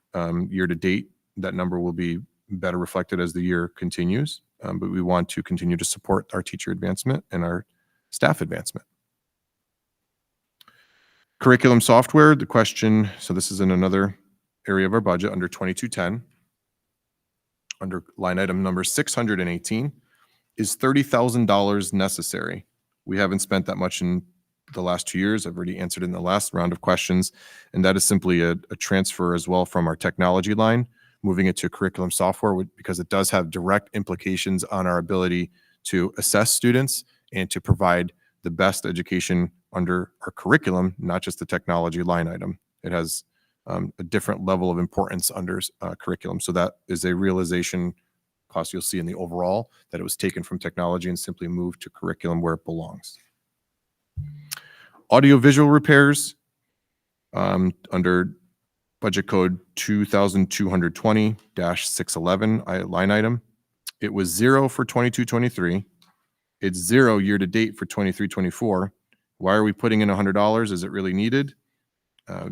Year to date, that number will be better reflected as the year continues. But we want to continue to support our teacher advancement and our staff advancement. Curriculum software, the question, so this is in another area of our budget under 2210, under line item number 618, is $30,000 necessary? We haven't spent that much in the last 2 years. I've already answered in the last round of questions, and that is simply a transfer as well from our technology line, moving it to curriculum software because it does have direct implications on our ability to assess students and to provide the best education under our curriculum, not just the technology line item. It has a different level of importance under curriculum. So that is a realization cost you'll see in the overall, that it was taken from technology and simply moved to curriculum where it belongs. Audiovisual repairs under budget code 2220-611 line item. It was 0 for 22-23. It's 0 year to date for 23-24. Why are we putting in $100? Is it really needed?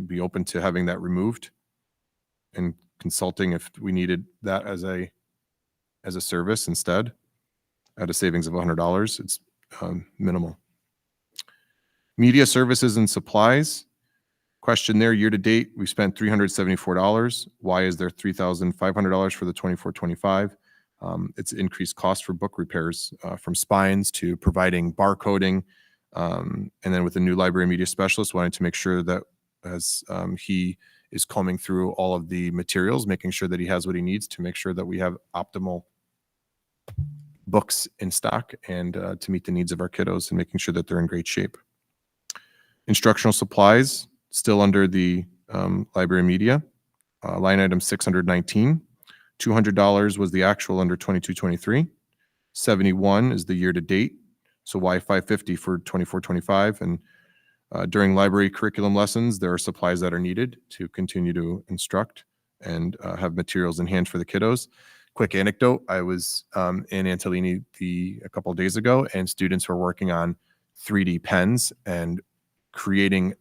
Be open to having that removed and consulting if we needed that as a service instead at a savings of $100. It's minimal. Media services and supplies. Question there, year to date, we spent $374. Why is there $3,500 for the 24-25? It's increased cost for book repairs, from spines to providing barcoding. And then with the new library media specialist, wanting to make sure that as he is combing through all of the materials, making sure that he has what he needs to make sure that we have optimal books in stock and to meet the needs of our kiddos and making sure that they're in great shape. Instructional supplies, still under the library media, line item 619. $200 was the actual under 22-23. 71 is the year to date. So why 550 for 24-25? And during library curriculum lessons, there are supplies that are needed to continue to instruct and have materials in hand for the kiddos. Quick anecdote, I was in Antolini a couple of days ago, and students were working on 3D pens and creating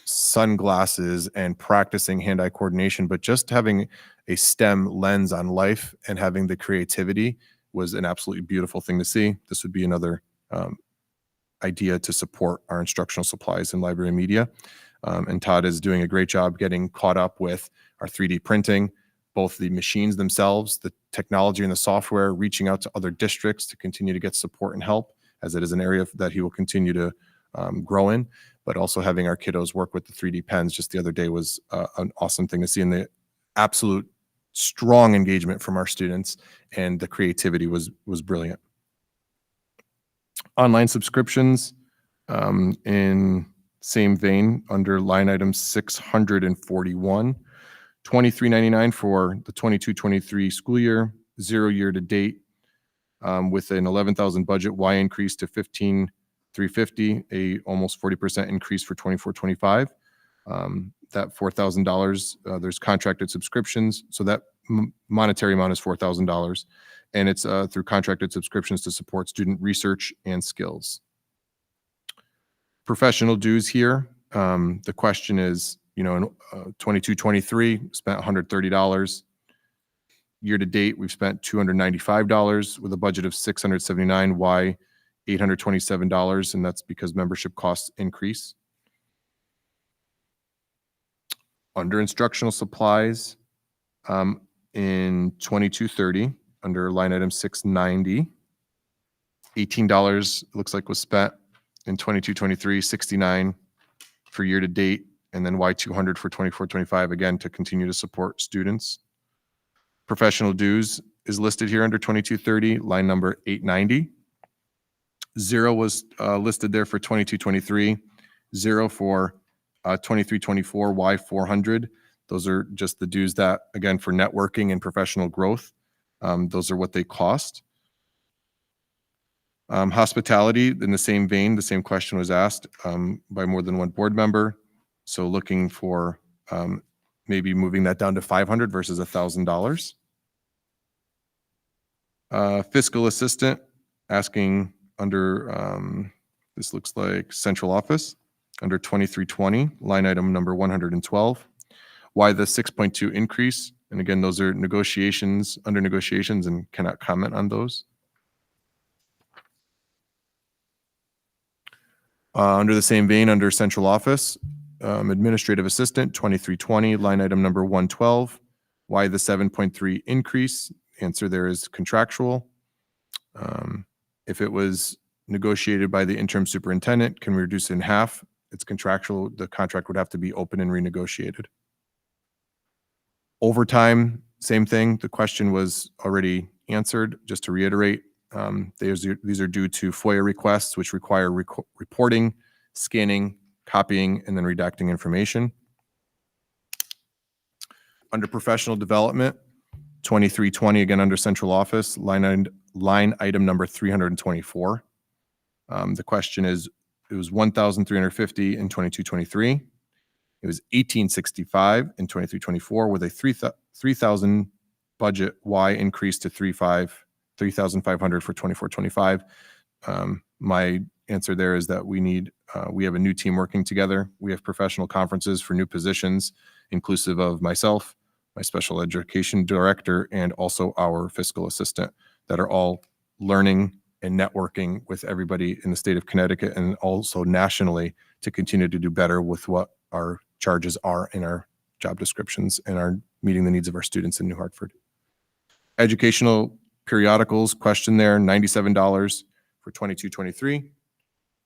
sunglasses and practicing hand-eye coordination, but just having a STEM lens on life and having the creativity was an absolutely beautiful thing to see. This would be another idea to support our instructional supplies in library media. And Todd is doing a great job getting caught up with our 3D printing, both the machines themselves, the technology and the software, reaching out to other districts to continue to get support and help, as it is an area that he will continue to grow in, but also having our kiddos work with the 3D pens just the other day was an awesome thing to see, and the absolute strong engagement from our students and the creativity was brilliant. Online subscriptions, in same vein, under line item 641, $23.99 for the 22-23 school year, 0 year to date, with an 11,000 budget. Why increase to 15,350, a almost 40% increase for 24-25. That $4,000, there's contracted subscriptions, so that monetary amount is $4,000, and it's through contracted subscriptions to support student research and skills. Professional dues here. The question is, in 22-23 spent $130. Year to date, we've spent $295 with a budget of $679. Why $827? And that's because membership costs increase. Under instructional supplies, in 22-30, under line item 690, $18 looks like was spent. In 22-23, $69 for year to date, and then $200 for 24-25, again, to continue to support students. Professional dues is listed here under 22-30, line number 890. 0 was listed there for 22-23, 0 for 23-24, why $400? Those are just the dues that, again, for networking and professional growth, those are what they cost. Hospitality, in the same vein, the same question was asked by more than one board member. So looking for maybe moving that down to $500 versus $1,000. Fiscal assistant, asking under, this looks like central office, under 23-20, line item number 112. Why the 6.2 increase? And again, those are negotiations, under negotiations, and cannot comment on those. Under the same vein, under central office, administrative assistant, 23-20, line item number 112. Why the 7.3 increase? Answer there is contractual. If it was negotiated by the interim superintendent, can we reduce it in half? It's contractual. The contract would have to be open and renegotiated. Overtime same thing. The question was already answered. Just to reiterate, these are due to FOIA requests, which require reporting, scanning, copying, and then redacting information. Under professional development, 2320, again, under central office, line item number 324. The question is, it was 1,350 in 2223. It was 1865 in 2324 with a 3,000 budget. Why increase to 3,500 for 2425? My answer there is that we have a new team working together. We have professional conferences for new positions, inclusive of myself, my special education director, and also our fiscal assistant, that are all learning and networking with everybody in the state of Connecticut and also nationally to continue to do better with what our charges are in our job descriptions and are meeting the needs of our students in New Hartford. Educational periodicals, question there, $97 for 2223.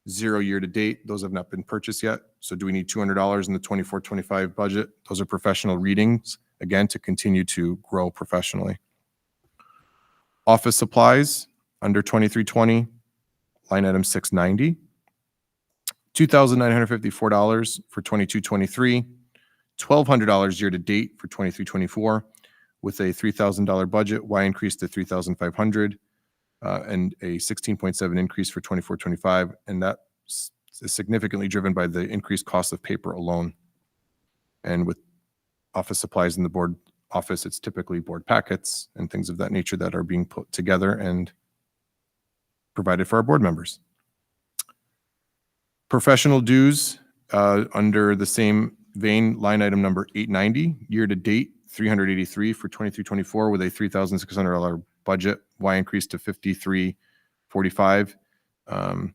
0 year to date. Those have not been purchased yet. So do we need $200 in the 24-25 budget? Those are professional readings, again, to continue to grow professionally. Office supplies under 2320, line item 690. $2,954 for 2223, $1,200 year to date for 2324 with a $3,000 budget. Why increase to 3,500 and a 16.7 increase for 2425, and that is significantly driven by the increased cost of paper alone. And with office supplies in the board office, it's typically board packets and things of that nature that are being put together and provided for our board members. Professional dues under the same vein, line item number 890, year to date, 383 for 2324 with a $3,600 budget. Why increase to 5345? And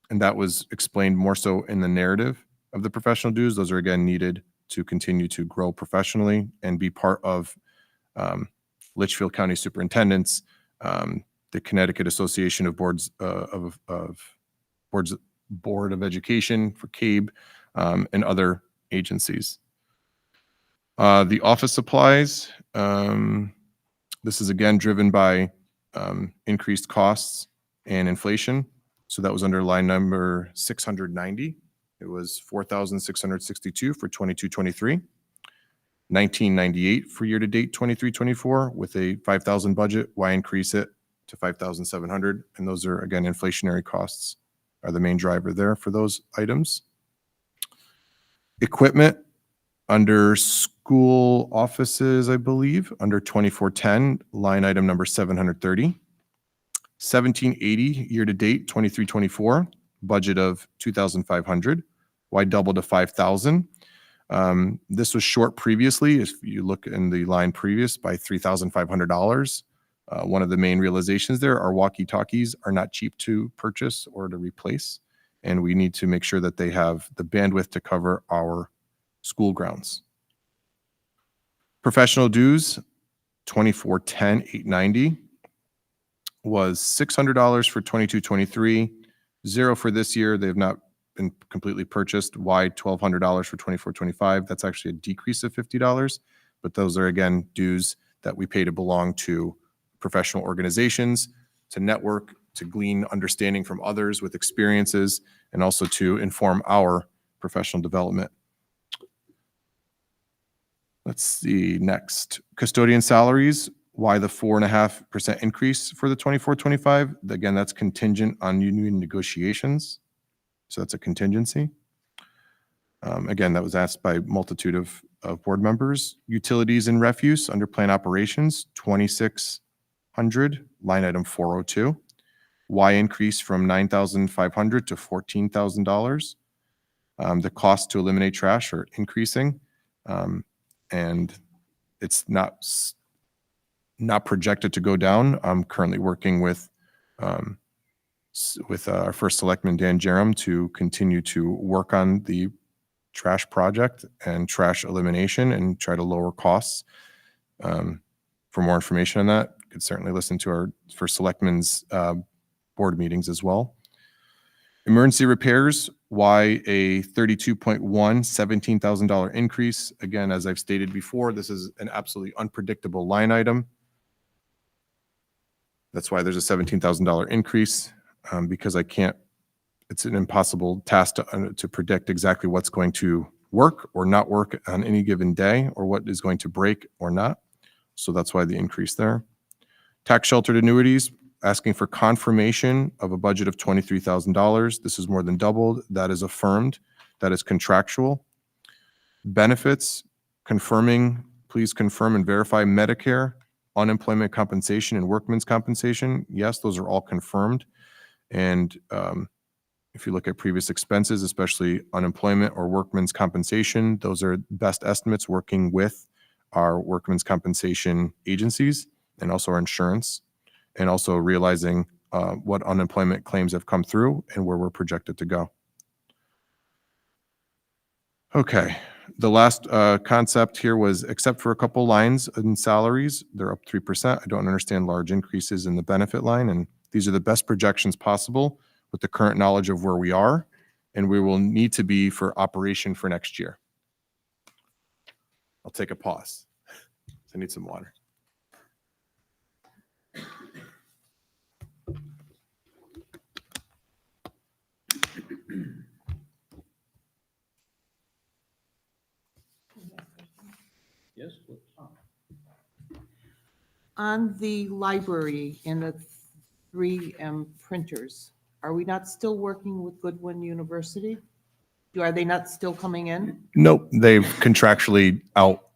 that was explained more so in the narrative of the professional dues. Those are again needed to continue to grow professionally and be part of Litchfield County Superintendents, the Connecticut Association of Boards Board of Education for CABE, and other agencies. The office supplies, this is again driven by increased costs and inflation. So that was under line number 690. It was 4,662 for 2223, 1998 for year to date 2324 with a 5,000 budget. Why increase it to 5,700? And those are again inflationary costs are the main driver there for those items. Equipment under school offices, I believe, under 2410, line item number 730. 1780 year to date, 2324, budget of 2,500. Why double to 5,000? This was short previously. If you look in the line previous by $3,500, one of the main realizations there are walkie-talkies are not cheap to purchase or to replace. And we need to make sure that they have the bandwidth to cover our school grounds. Professional dues, 2410, 890 was $600 for 2223, $0 for this year. They have not been completely purchased. Why $1,200 for 2425? That's actually a decrease of $50, but those are again dues that we pay to belong to professional organizations, to network, to glean understanding from others with experiences, and also to inform our professional development. Let's see, next. Custodian salaries, why the 4.5% increase for the 24-25? Again, that's contingent on union negotiations. So that's a contingency. Again, that was asked by a multitude of board members. Utilities and refuse under plan operations, 2,600, line item 402. Why increase from $9,500 to $14,000? The cost to eliminate trash are increasing. And it's not projected to go down. I'm currently working with our first selectman, Dan Jerem, to continue to work on the trash project and trash elimination and try to lower costs. For more information on that, you could certainly listen to our first selectman's board meetings as well. Emergency repairs, why a 32.1, $17,000 increase? Again, as I've stated before, this is an absolutely unpredictable line item. That's why there's a $17,000 increase, because it's an impossible task to predict exactly what's going to work or not work on any given day, or what is going to break or not. So that's why the increase there. Tax sheltered annuities, asking for confirmation of a budget of $23,000. This is more than doubled. That is affirmed. That is contractual. Benefits, confirming, please confirm and verify Medicare, unemployment compensation, and workman's compensation. Yes, those are all confirmed. And if you look at previous expenses, especially unemployment or workman's compensation, those are best estimates working with our workman's compensation agencies and also our insurance, and also realizing what unemployment claims have come through and where we're projected to go. Okay, the last concept here was, except for a couple lines in salaries, they're up 3%. I don't understand large increases in the benefit line, and these are the best projections possible with the current knowledge of where we are and we will need to be for operation for next year. I'll take a pause. I need some water. Yes? On the library and the 3M printers, are we not still working with Goodwin University? Are they not still coming in? Nope, they've contractually out.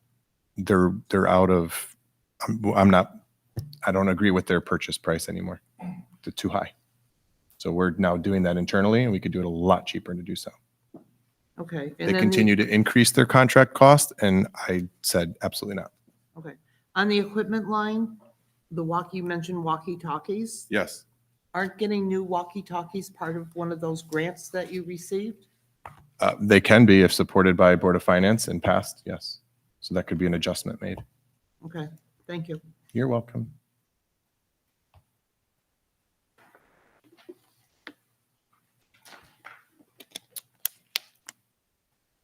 They're out of. I don't agree with their purchase price anymore. They're too high. So we're now doing that internally, and we could do it a lot cheaper to do so. Okay. They continue to increase their contract cost, and I said absolutely not. Okay. On the equipment line, you mentioned walkie-talkies. Yes. Aren't getting new walkie-talkies part of one of those grants that you received? They can be if supported by Board of Finance and passed, yes. So that could be an adjustment made. Okay, thank you. You're welcome.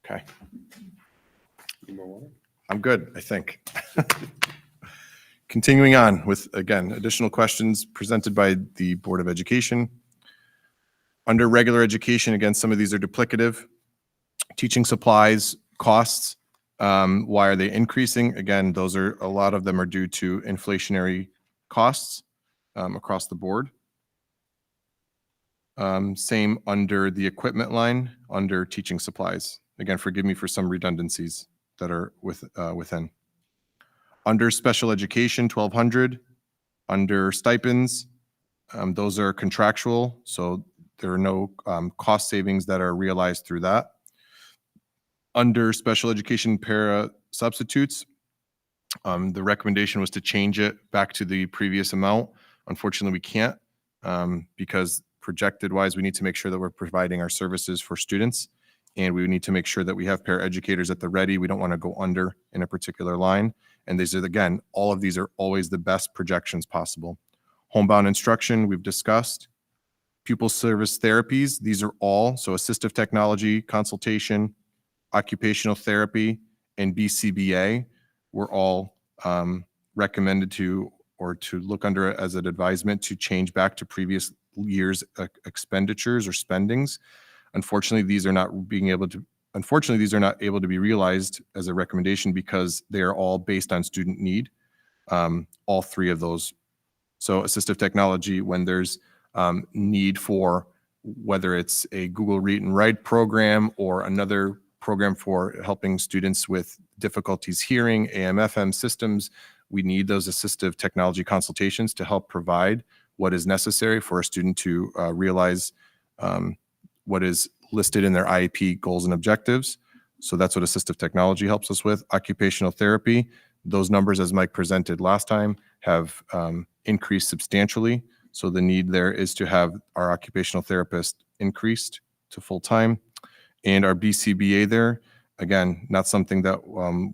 Okay. I'm good, I think. Continuing on with, again, additional questions presented by the Board of Education. Under regular education, again, some of these are duplicative. Teaching supplies costs, why are they increasing? Again, a lot of them are due to inflationary costs across the board. Same under the equipment line, under teaching supplies. Again, forgive me for some redundancies that are within. Under special education, 1,200. Under stipends, those are contractual, so there are no cost savings that are realized through that. Under special education para substitutes, the recommendation was to change it back to the previous amount. Unfortunately, we can't because projected wise, we need to make sure that we're providing our services for students, and we need to make sure that we have paraeducators at the ready. We don't want to go under in a particular line. And these are, again, all of these are always the best projections possible. Homebound instruction, we've discussed. Pupil service therapies, these are all, so assistive technology, consultation, occupational therapy, and BCBA were all recommended to look under it as an advisement to change back to previous years' expenditures or spendings. Unfortunately, these are not able to be realized as a recommendation because they are all based on student need, all three of those. So assistive technology, when there's need for, whether it's a Google Read and Write program or another program for helping students with difficulties hearing, AM/FM systems, we need those assistive technology consultations to help provide what is necessary for a student to realize what is listed in their IEP goals and objectives. So that's what assistive technology helps us with. Occupational therapy, those numbers, as Mike presented last time, have increased substantially. So the need there is to have our occupational therapist increased to full-time. And our BCBA there, again, not something that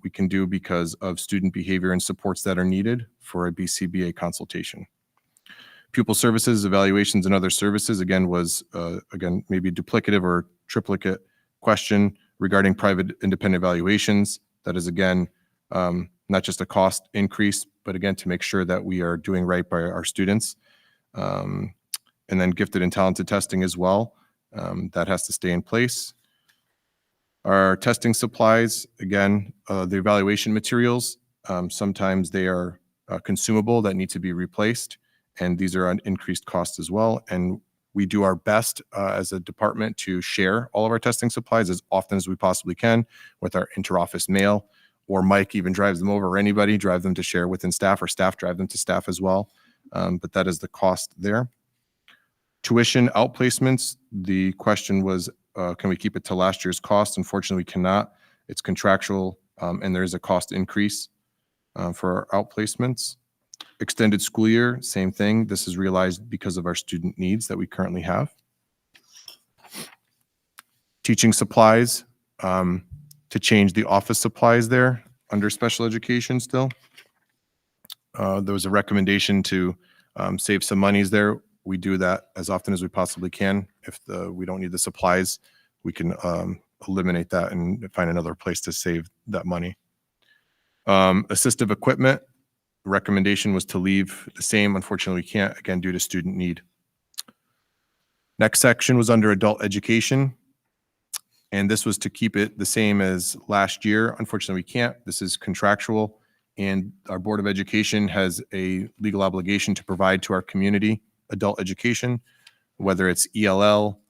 we can do because of student behavior and supports that are needed for a BCBA consultation. Pupil services, evaluations, and other services, again, was, again, maybe duplicative or triplicate question regarding private independent evaluations. That is, again, not just a cost increase, but again, to make sure that we are doing right by our students. And then gifted and talented testing as well. That has to stay in place. Our testing supplies, again, the evaluation materials, sometimes they are consumable that need to be replaced, and these are an increased cost as well. And we do our best as a department to share all of our testing supplies as often as we possibly can with our interoffice mail, or Mike even drives them over, or anybody drive them to share within staff, or staff drive them to staff as well. But that is the cost there. Tuition outplacements, the question was, can we keep it to last year's cost? Unfortunately, we cannot. It's contractual, and there is a cost increase for our outplacements. Extended school year, same thing. This is realized because of our student needs that we currently have. Teaching supplies, to change the office supplies there under special education still. There was a recommendation to save some monies there. We do that as often as we possibly can. If we don't need the supplies, we can eliminate that and find another place to save that money. Assistive equipment, recommendation was to leave the same. Unfortunately, we can't, again, due to student need. Next section was under adult education, and this was to keep it the same as last year. Unfortunately, we can't. This is contractual, and our Board of Education has a legal obligation to provide to our community adult education, whether it's ELL,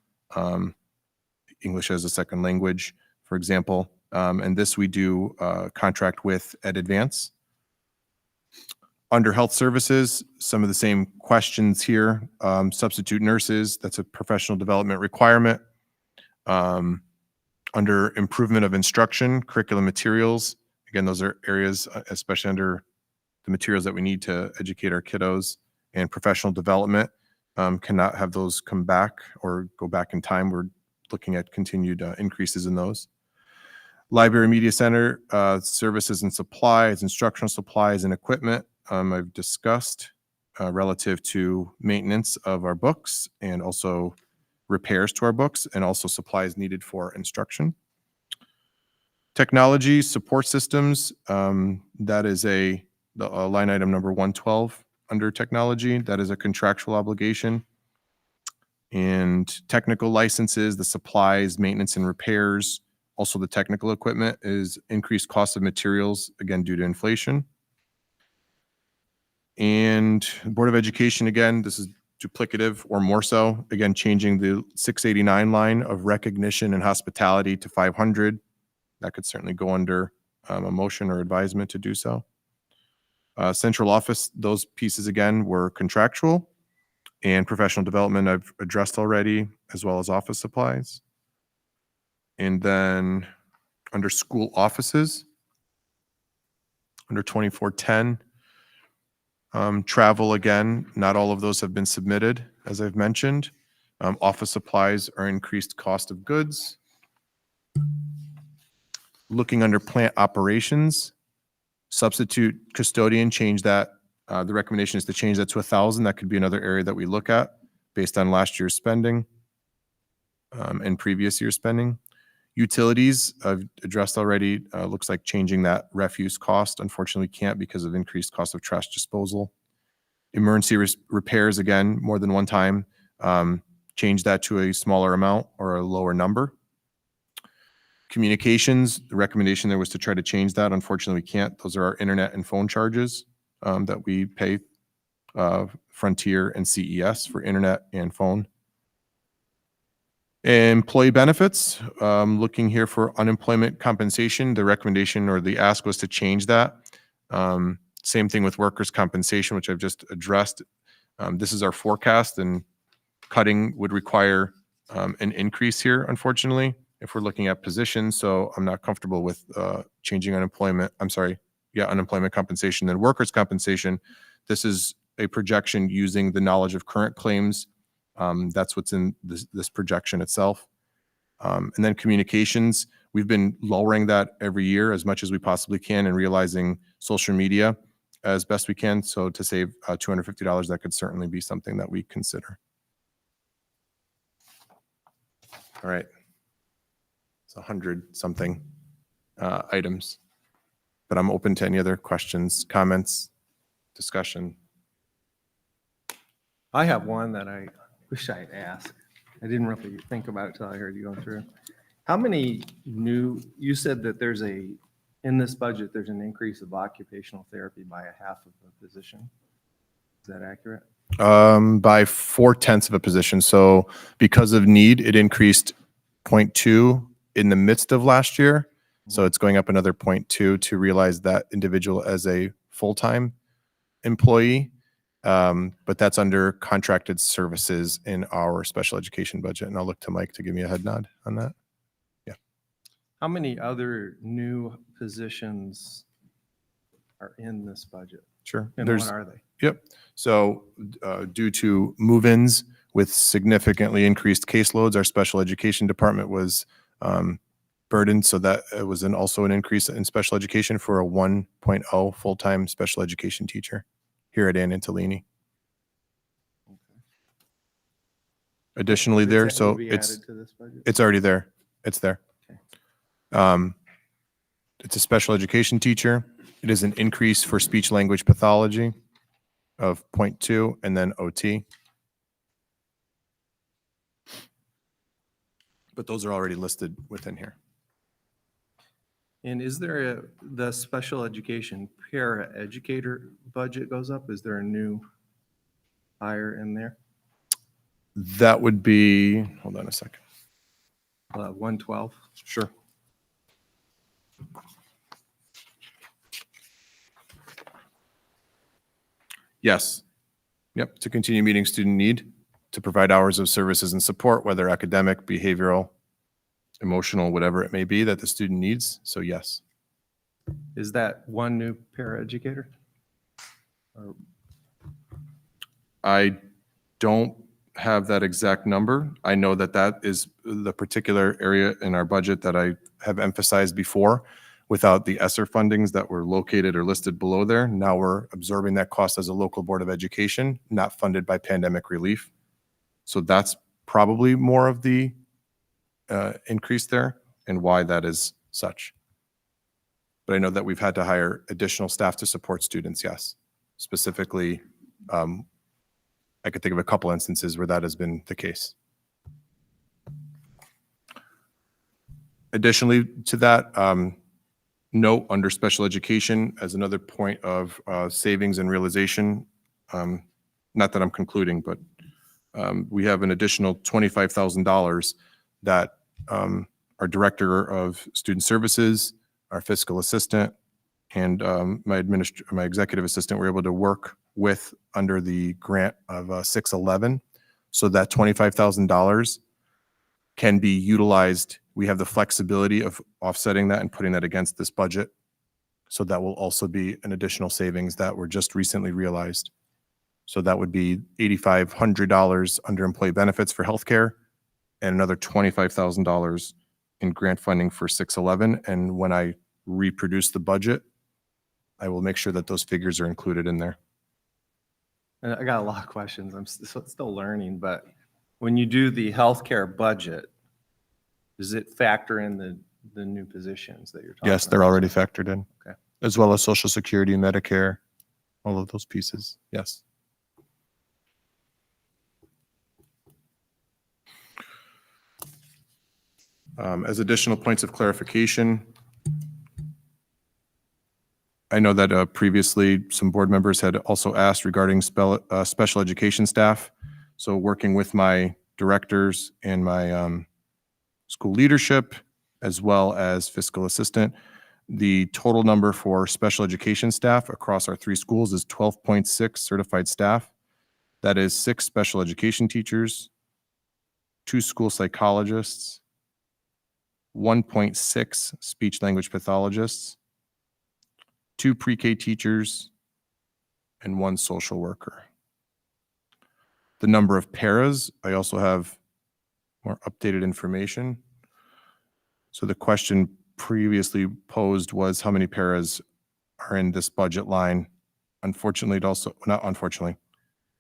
English as a second language, for example. And this we do contract with Ed Advance. Under health services, some of the same questions here. Substitute nurses, that's a professional development requirement. Under improvement of instruction, curriculum materials, again, those are areas, especially under the materials that we need to educate our kiddos. And professional development, cannot have those come back or go back in time. We're looking at continued increases in those. Library Media Center, services and supplies, instructional supplies and equipment, I've discussed relative to maintenance of our books and also repairs to our books, and also supplies needed for instruction. Technology support systems, that is the line item number 112 under technology. That is a contractual obligation. And technical licenses, the supplies, maintenance and repairs, also the technical equipment is increased cost of materials, again, due to inflation. And Board of Education, again, this is duplicative or more so, again, changing the 689 line of recognition and hospitality to 500. That could certainly go under a motion or advisement to do so. Central office, those pieces again were contractual, and professional development I've addressed already, as well as office supplies. And then under school offices, under 2410, travel again, not all of those have been submitted, as I've mentioned. Office supplies are increased cost of goods. Looking under plant operations, substitute custodian, change that. The recommendation is to change that to 1,000. That could be another area that we look at based on last year's spending and previous year's spending. Utilities, I've addressed already. Looks like changing that refuse cost. Unfortunately, can't because of increased cost of trash disposal. Emergency repairs, again, more than one time. Change that to a smaller amount or a lower number. Communications, the recommendation there was to try to change that. Unfortunately, we can't. Those are our internet and phone charges that we pay Frontier and CES for internet and phone. Employee benefits, looking here for unemployment compensation. The recommendation or the ask was to change that. Same thing with workers' compensation, which I've just addressed. This is our forecast, and cutting would require an increase here, unfortunately, if we're looking at positions. So I'm not comfortable with changing unemployment. Unemployment compensation. Then workers' compensation, this is a projection using the knowledge of current claims. That's what's in this projection itself. And then communications, we've been lowering that every year as much as we possibly can, and realizing social media as best we can. So to save $250, that could certainly be something that we consider. All right. It's 100 something items, but I'm open to any other questions, comments, discussion. I have one that I wish I had asked. I didn't really think about it till I heard you going through. How many you said that in this budget, there's an increase of occupational therapy by a half of a position. Is that accurate? By 0.4 of a position. So because of need, it increased 0.2 in the midst of last year. So it's going up another 0.2 to realize that individual as a full-time employee. But that's under contracted services in our special education budget. And I'll look to Mike to give me a head nod on that. How many other new positions are in this budget? Sure. And what are they? Yep. So due to move-ins with significantly increased caseloads, our special education department was burdened. So that was also an increase in special education for a 1.0 full-time special education teacher here at Ann Antolini. Additionally there, Will so be it's added to this budget? it's already there. It's there. Okay. It's a special education teacher. It is an increase for speech language pathology of 0.2 and then OT. But those are already listed within here. And is there the special education para-educator budget goes up? Is there a new hire in there? That would be, hold on a second. 112? Sure. Yes. Yep. To continue meeting student need, to provide hours of services and support, whether academic, behavioral, emotional, whatever it may be that the student needs. So yes. Is that one new paraeducator? Or I don't have that exact number. I know that that is the particular area in our budget that I have emphasized before. Without the ESSER fundings that were located or listed below there, now we're absorbing that cost as a local board of education, not funded by pandemic relief. So that's probably more of the increase there and why that is such. But I know that we've had to hire additional staff to support students, yes. Specifically, I could think of a couple instances where that has been the case. Additionally to that, note under special education as another point of savings and realization, not that I'm concluding, but we have an additional $25,000 that our director of student services, our fiscal assistant, and my executive assistant were able to work with under the grant of 611. So that $25,000 can be utilized. We have the flexibility of offsetting that and putting that against this budget. So that will also be an additional savings that were just recently realized. So that would be $8,500 under employee benefits for healthcare and another $25,000 in grant funding for 611. And when I reproduce the budget, I will make sure that those figures are included in there. And I got a lot of questions. I'm still learning, but when you do the healthcare budget, does it factor in the new positions that you're talking about? Yes, they're already factored in. Okay. As well as Social Security, Medicare, all of those pieces. Yes. As additional points of clarification, I know that previously some board members had also asked regarding special education staff. So working with my directors and my school leadership, as well as fiscal assistant, the total number for special education staff across our 3 schools is 12.6 certified staff. That is 6 special education teachers, 2 school psychologists, 1.6 speech language pathologists, 2 pre-K teachers, and 1 social worker. The number of paras, I also have more updated information. So the question previously posed was how many paras are in this budget line. unfortunately, it also, not unfortunately,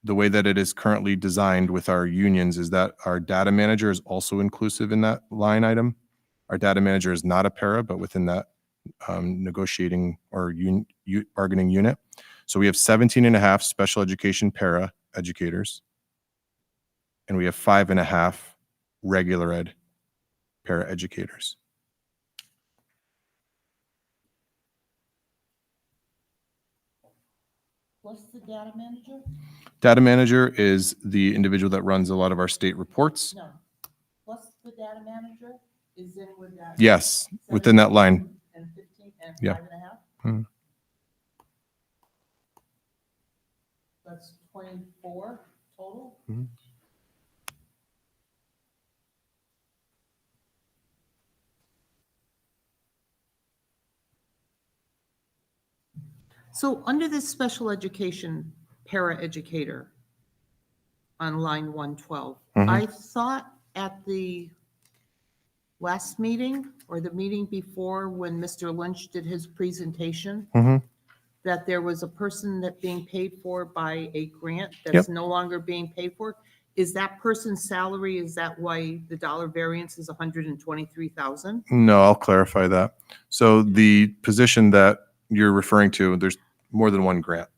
the way that it is currently designed with our unions is that our data manager is also inclusive in that line item. Our data manager is not a para, but within that negotiating or bargaining unit. So we have 17 and a half special education para educators, and we have 5.5 regular ed para educators. What's the data manager? Data manager is the individual that runs a lot of our state reports. No. What's the data manager? Is in with that? Yes, within that line. And 15 and Yeah. 5.5? Mhm. That's 24 total? Mhm. So under this special education para-educator on line 112, Mhm. I thought at the last meeting or the meeting before when Mr. Lynch did his presentation, Mhm. that there was a person that being paid for by a grant that's no longer being paid for. Is that person's salary, is that why the dollar variance is 123,000? No, I'll clarify that. So the position that you're referring to, there's more than one grant.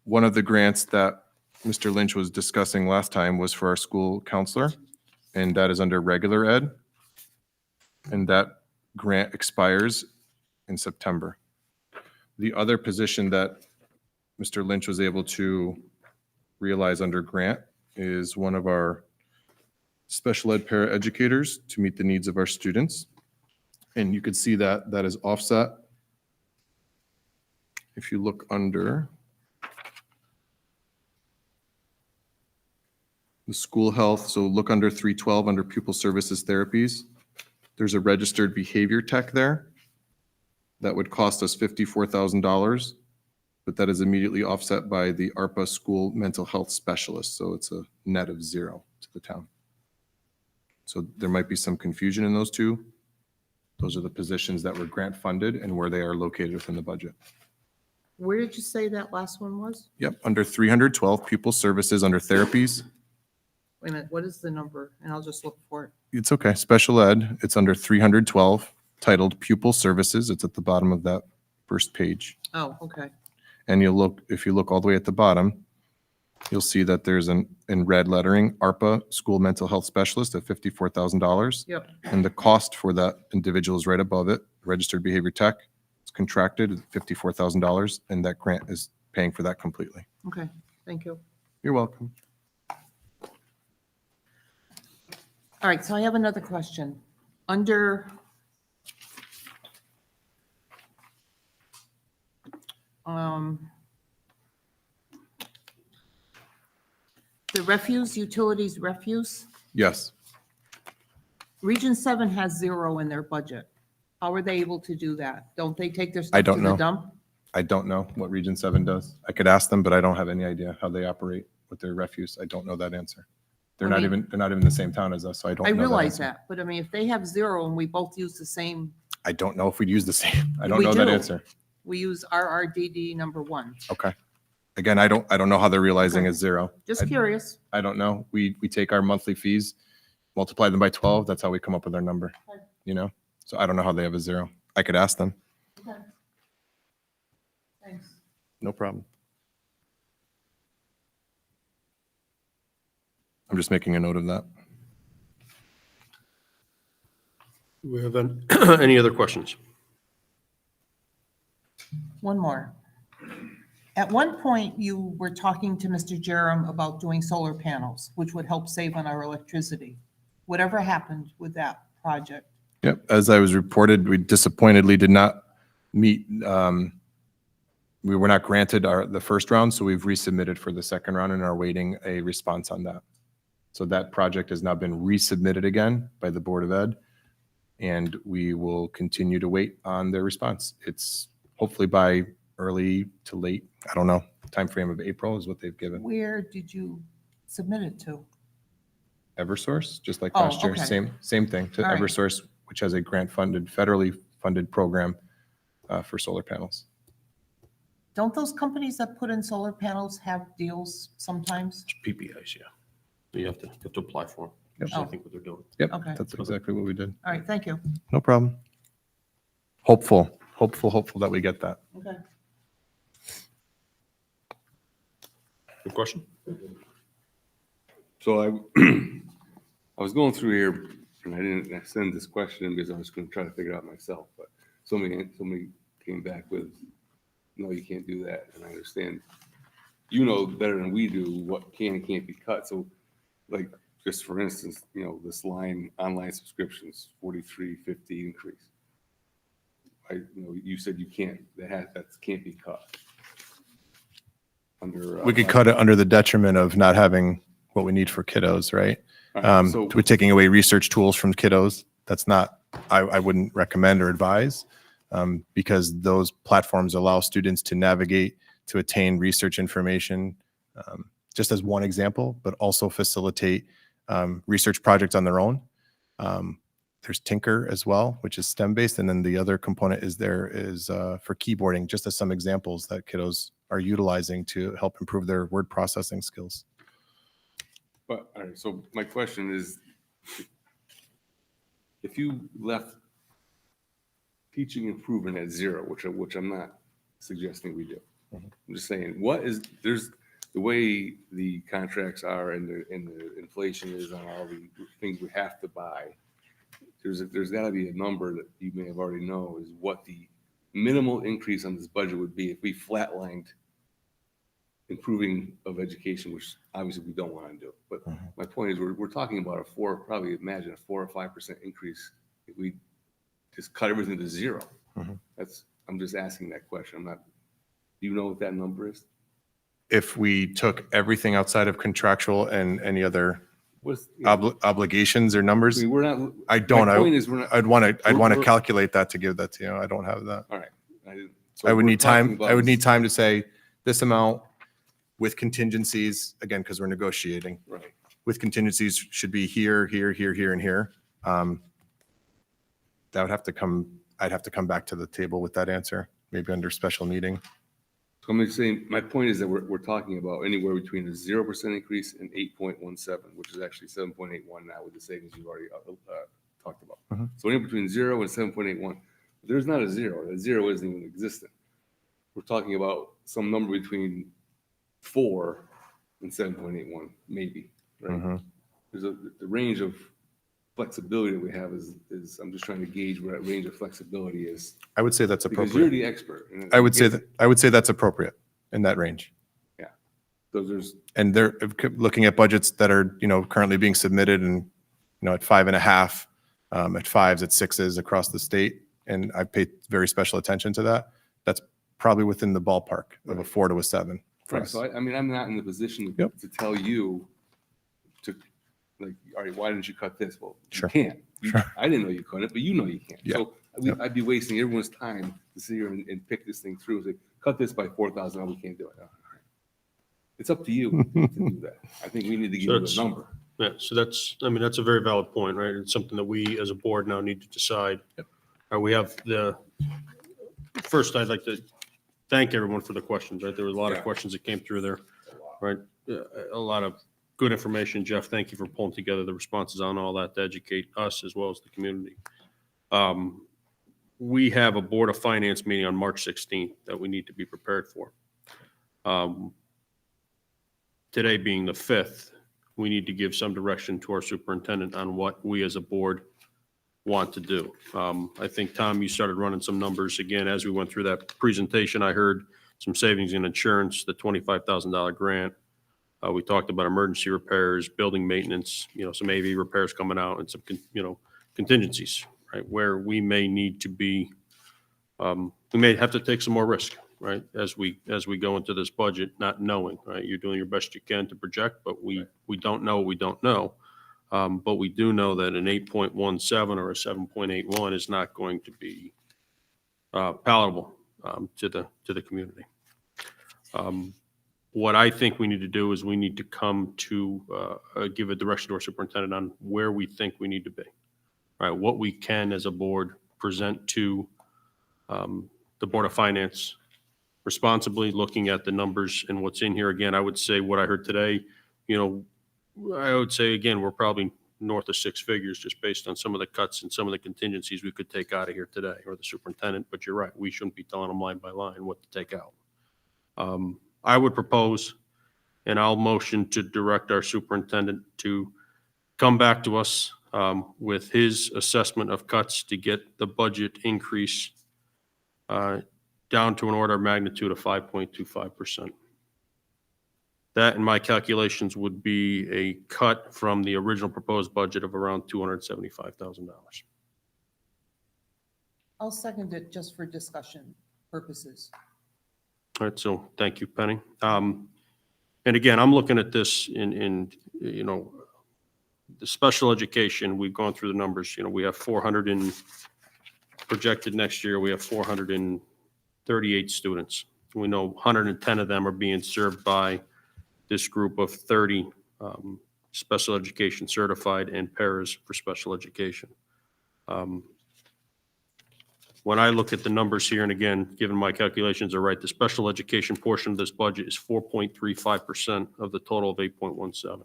One of the grants that Mr. Lynch was discussing last time was for our school counselor, and that is under regular ed. And that grant expires in September. The other position that Mr. Lynch was able to realize under grant is one of our special ed para educators to meet the needs of our students. And you could see that that is offset. If you look under the school health, so look under 312 under pupil services therapies. There's a registered behavior tech there. That would cost us $54,000, but that is immediately offset by the ARPA school mental health specialist. So it's a net of 0 to the town. So there might be some confusion in those two. Those are the positions that were grant funded and where they are located within the budget. Where did you say that last one was? Yep, under 312 pupil services under therapies. Wait a minute, what is the number? And I'll just look for it. It's okay. Special ed, it's under 312 titled pupil services. It's at the bottom of that first page. Oh, okay. And you'll look, if you look all the way at the bottom, you'll see that there's in red lettering, ARPA school mental health specialist at $54,000. Yep. And the cost for that individual is right above it, registered behavior tech. It's contracted at $54,000, and that grant is paying for that completely. Okay, thank you. You're welcome. All right, so I have another question. Under the refuse, utilities refuse, Yes. Region 7 has 0 in their budget. How are they able to do that? Don't they take their I stuff to don't the know. dump? I don't know what Region 7 does. I could ask them, but I don't have any idea how they operate with their refuse. I don't know that answer. They're I not mean- even in the same town as us, so I don't I know realize answer. that, but I mean, if they have 0 and we both use the same, I don't know if we'd use the same. I don't We know that do. answer. we use RRDD number 1. Okay. Again, I don't know how they're realizing Okay. is 0. Just curious. I don't know. We take our monthly fees, multiply them by 12. That's how we come up with our number, Okay. you know? So I don't know how they have a 0. I could ask them. Okay. Thanks. No problem. I'm just making a note of that. Do we have any other questions? One more. At one point, you were talking to Mr. Jerem about doing solar panels, which would help save on our electricity. Whatever happened with that project? Yep. As I was reported, we disappointedly did not meet. We were not granted the first round, so we've resubmitted for the second round and are waiting a response on that. So that project has now been resubmitted again by the Board of Ed, and we will continue to wait on their response. It's hopefully by early to late, I don't know, timeframe of April is what they've given. Where did you submit it to? Eversource, just like Oh, last year, okay. same thing to All right. Eversource, which has a grant funded, federally funded program for solar panels. Don't those companies that put in solar panels have deals sometimes? PPAs, yeah. You have to apply for them. Yep. That's, I think what they're doing. Yep, Okay. that's exactly what we did. All right, thank you. No problem. Hopeful that we get that. Okay. Good question? So I was going through here and I didn't send this question in because I was going to try to figure it out myself, but somebody came back with, no, you can't do that. And I understand, you know better than we do what can and can't be cut. So like, just for instance, this online subscriptions, 43.50 increase. You said you can't, that can't be cut. Under, We could cut it under the detriment of not having what we need for kiddos, right? all right, so We're taking away research tools from kiddos. That's not, I wouldn't recommend or advise, because those platforms allow students to navigate, to attain research information, just as one example, but also facilitate research projects on their own. There's Tinker as well, which is STEM-based, and then the other component is for keyboarding, just as some examples that kiddos are utilizing to help improve their word processing skills. But, all right, so my question is, if you left teaching improvement at zero, which I'm not suggesting we do. I'm just saying, there's the way the contracts are and the inflation is on all the things we have to buy. There's got to be a number that you may have already know is what the minimal increase on this budget would be if we flatlined improving of education, which obviously we don't want to do. But my point is, we're talking about probably imagine a 4 or 5% increase if we just cut everything to zero. I'm just asking that question. Do you know what that number is? If we took everything outside of contractual and any other obligations or numbers, I mean, we're not. I don't. My point is, we're not. I'd want to we're- calculate that to give that to you. I don't have that. All right. I would we're need talking time. about- I would need time to say this amount with contingencies, again, because we're negotiating. Right. With contingencies should be here, here, here, here, and here. That would have to come, I'd have to come back to the table with that answer, maybe under special meeting. So I'm just saying, my point is that we're talking about anywhere between a 0% increase and 8.17, which is actually 7.81 now with the savings you've already talked about. So anywhere between 0 and 7.81. There's not a zero. That zero isn't even existent. We're talking about some number between 4 and 7.81, maybe, right? There's the range of flexibility that we have is I'm just trying to gauge where that range of flexibility is. I would say that's Because you're appropriate. the expert. and I would say that's appropriate in that range. So there's, And they're looking at budgets that are, currently being submitted and, at 5.5, at 5s, at 6s across the state. And I pay very special attention to that. That's probably within the ballpark of a 4 to a 7 for right, us. so I mean, I'm not in the position Yep. to tell you to, like, all right, why didn't you cut this? Well, Sure. you can't. Sure. I didn't know you couldn't, but you know you can't. Yeah. So I'd be wasting everyone's time to sit here and pick this thing through. Say, cut this by 4,000. No, we can't do it. All right. It's up to you to do that. I think we need to give So you it's- a number. Yeah, so that's a very valid point, right? It's something that we as a board now need to decide. We have first, I'd like to thank everyone for the questions, right? There were a lot of Yeah. questions that came through there, right? A lot of good information. Jeff, thank you for pulling together the responses on all that to educate us as well as the community. We have a Board of Finance meeting on March 16th that we need to be prepared for. Today being the 5th, we need to give some direction to our superintendent on what we as a board want to do. I think, Tom, you started running some numbers again. As we went through that presentation, I heard some savings in insurance, the $25,000 grant. We talked about emergency repairs, building maintenance, some AV repairs coming out and some, contingencies, right? Where we may need to be, we may have to take some more risk, right? As we go into this budget, not knowing, right? You're doing your best you can to project, but we don't know what we don't know. But we do know that an 8.17 or a 7.81 is not going to be palatable to the community. What I think we need to do is we need to come to give a direction to our superintendent on where we think we need to be, right? What we can as a board present to the Board of Finance responsibly, looking at the numbers and what's in here. Again, I would say what I heard today, I would say, again, we're probably north of six figures just based on some of the cuts and some of the contingencies we could take out of here today, or the superintendent. But you're right, we shouldn't be telling them line by line what to take out. I would propose, and I'll motion to direct our superintendent to come back to us with his assessment of cuts to get the budget increase down to an order of magnitude of 5.25%. That, in my calculations, would be a cut from the original proposed budget of around $275,000. I'll second it just for discussion purposes. All right, so thank you, Penny. And again, I'm looking at this in the special education, we've gone through the numbers. We have 400 and projected next year, we have 438 students. We know 110 of them are being served by this group of 30 special education certified and paras for special education. When I look at the numbers here, and again, given my calculations are right, the special education portion of this budget is 4.35% of the total of 8.17.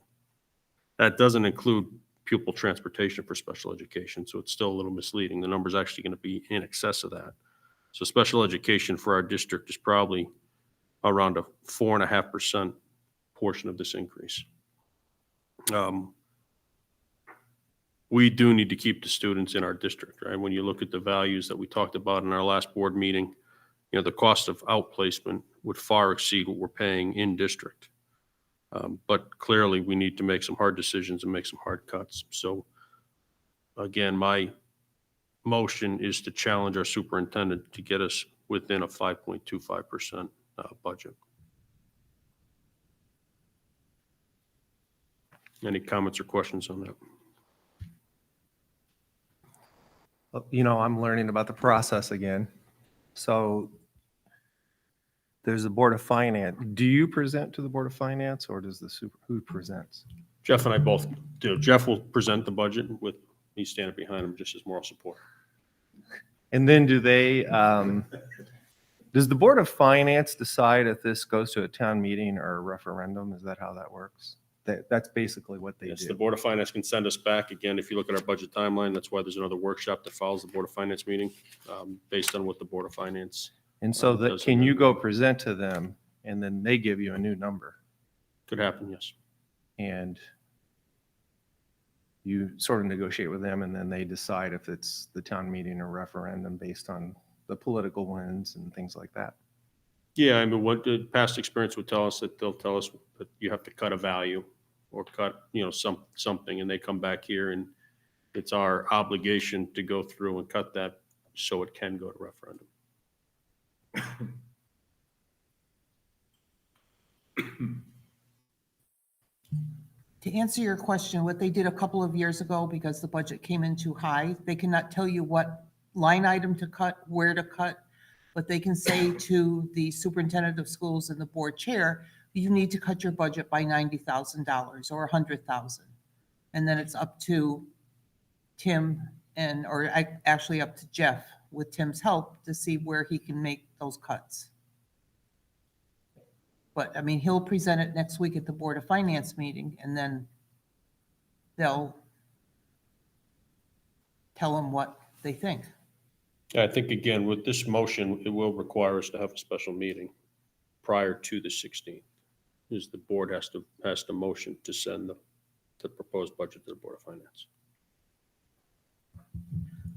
That doesn't include pupil transportation for special education, so it's still a little misleading. The number's actually going to be in excess of that. So special education for our district is probably around a 4.5% portion of this increase. We do need to keep the students in our district, right? When you look at the values that we talked about in our last board meeting, the cost of outplacement would far exceed what we're paying in district. But clearly, we need to make some hard decisions and make some hard cuts. So again, my motion is to challenge our superintendent to get us within a 5.25% budget. Any comments or questions on that? I'm learning about the process again. So there's a Board of Finance. Do you present to the Board of Finance, or does who presents? Jeff and I both do. Jeff will present the budget with me standing behind him just as moral support. And then does the Board of Finance decide if this goes to a town meeting or a referendum? Is that how that works? That's basically what they Yes, do. the Board of Finance can send us back. Again, if you look at our budget timeline, that's why there's another workshop that follows the Board of Finance meeting based on what the Board of Finance. And so that, does can it. you go present to them and then they give you a new number Could happen, yes. and you sort of negotiate with them and then they decide if it's the town meeting or referendum based on the political winds and things like that? Yeah, I mean, what the past experience would tell us that they'll tell us that you have to cut a value or cut, something, and they come back here and it's our obligation to go through and cut that so it can go to referendum. To answer your question, what they did a couple of years ago, because the budget came in too high, they cannot tell you what line item to cut, where to cut, but they can say to the superintendent of schools and the board chair, you need to cut your budget by $90,000 or $100,000. And then it's up to Tim or actually up to Jeff with Tim's help to see where he can make those cuts. But I mean, he'll present it next week at the Board of Finance meeting, and then they'll tell him what they think. I think, again, with this motion, it will require us to have a special meeting prior to the 16th. Is the board has to motion to send the proposed budget to the Board of Finance.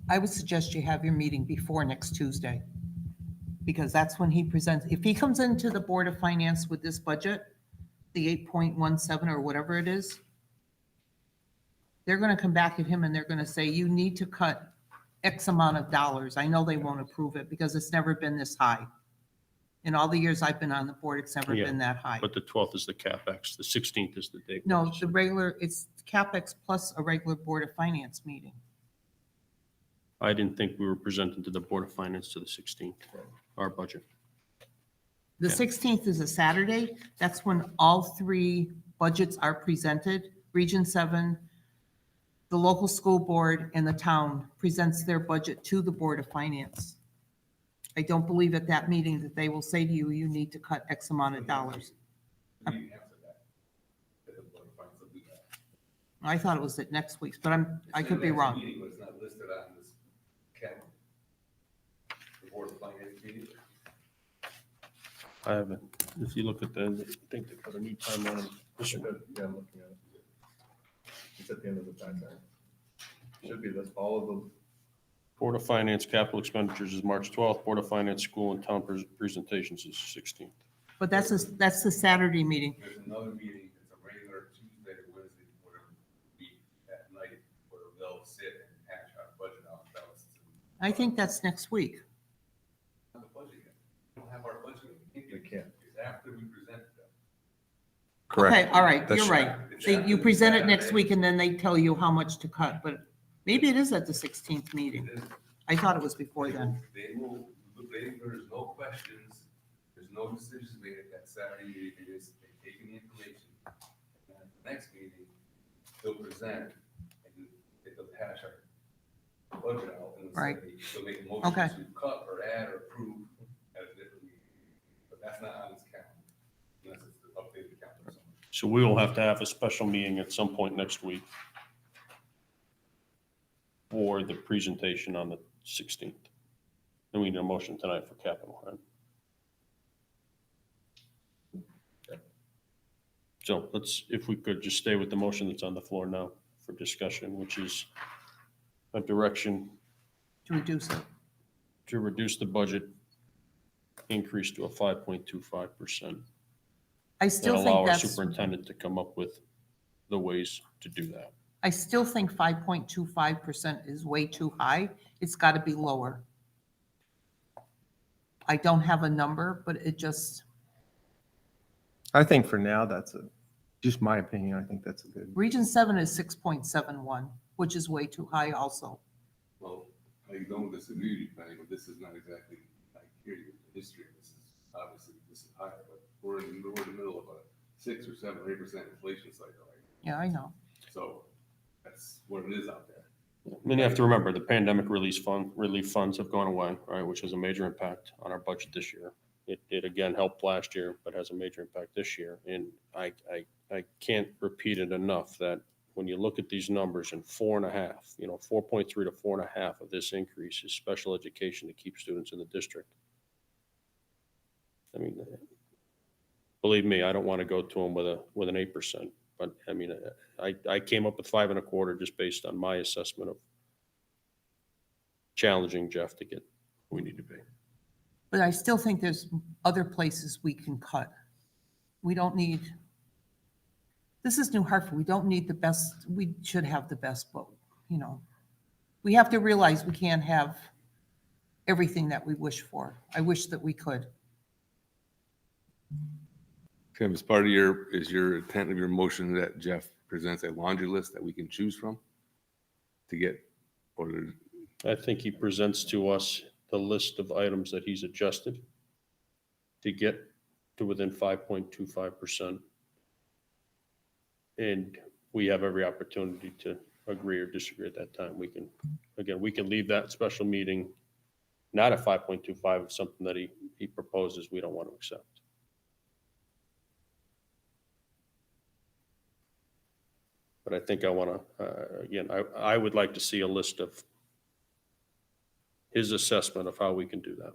I would suggest you have your meeting before next Tuesday, because that's when he presents. If he comes into the Board of Finance with this budget, the 8.17 or whatever it is, they're going to come back at him and they're going to say, you need to cut X amount of dollars. I know they won't approve it because it's never been this high. In all the years I've been on the board, it's never Yeah, been that high. But the 12th is the CapEx, the 16th is the date. No, it's CapEx plus a regular Board of Finance meeting. I didn't think we were presenting to the Board of Finance to the 16th, our budget. The Yeah. 16th is a Saturday. That's when all three budgets are presented. Region 7, the local school board, and the town presents their budget to the Board of Finance. I don't believe at that meeting that they will say to you, you need to cut X amount of dollars. I thought it was at next week's, but I could be wrong. It's not listed on this calendar. The Board of Finance meeting. I haven't, if you look at the, I think they put a new timeline. This one. Yeah, I'm looking at it. It's at the end of the timeline. Should be this, all of them. Board of Finance capital expenditures is March 12th. Board of Finance school and town presentations is 16th. But that's the Saturday meeting. There's another meeting, it's a regular Tuesday or Wednesday, whatever, week at night, where they'll sit and hash out budget out. I think that's next week. The budget yet. We don't have our budget. We can't. It's after we present them. Correct. Okay, all right, That's- you're right. You present it next week and then they tell you how much to cut, but maybe it is at the 16th meeting. I thought it was before then. There's no questions, there's no decisions made at that Saturday meeting, they just, they take in the information. And at the next meeting, they'll present and they'll hash our budget out. And Right. they'll make a Okay. motion to cut or add or approve at a different meeting. But that's not on this calendar, unless it's the updated calendar somewhere. So we will have to have a special meeting at some point next week for the presentation on the 16th. And we need a motion tonight for capital, right? So let's, if we could just stay with the motion that's on the floor now for discussion, which is a direction To reduce it. to reduce the budget increase to a 5.25%. I And still allow think our that's, superintendent to come up with the ways to do that. I still think 5.25% is way too high. It's got to be lower. I don't have a number, but it just, I think for now, just my opinion, I think that's a good. Region 7 is 6.71, which is way too high also. Well, I don't disagree with you, Patty, but this is not exactly, I hear you, the history of this is, obviously, this is higher, but we're in the middle of a 6 or 7 or 8% inflation cycle, right? Yeah, I know. So that's what it is out there. And you have to remember, the pandemic relief funds have gone away, right, which has a major impact on our budget this year. It again helped last year, but has a major impact this year. And I can't repeat it enough that when you look at these numbers and 4.5, 4.3 to 4.5 of this increase is special education to keep students in the district. I mean, believe me, I don't want to go to them with an 8%, but I mean, I came up with 5.25 just based on my assessment of challenging Jeff to get who we need to be. But I still think there's other places we can cut. We don't need, this is New Hartford. We don't need the best, we should have the best, but, we have to realize we can't have everything that we wish for. I wish that we could. Tim, as part of your intent of your motion that Jeff presents a laundry list that we can choose from to get, or I think he presents to us the list of items that he's adjusted to get to within 5.25%. And we have every opportunity to agree or disagree at that time. We can leave that special meeting not at 5.25 if something that he proposes we don't want to accept. But I think I want to, I would like to see a list of his assessment of how we can do that.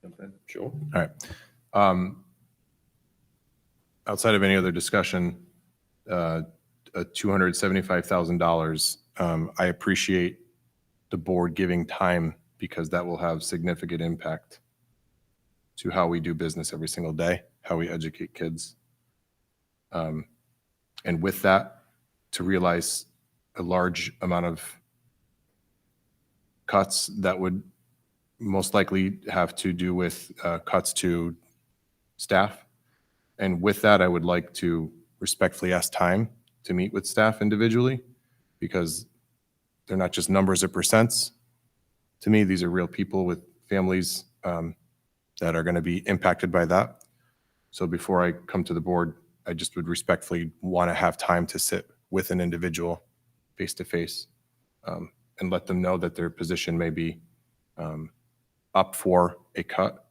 Jump in. Sure. All right. Outside of any other discussion, $275,000, I appreciate the board giving time because that will have significant impact to how we do business every single day, how we educate kids. And with that, to realize a large amount of cuts that would most likely have to do with cuts to staff. And with that, I would like to respectfully ask time to meet with staff individually because they're not just numbers or percents. To me, these are real people with families, that are going to be impacted by that. So before I come to the board, I just would respectfully want to have time to sit with an individual face to face and let them know that their position may be up for a cut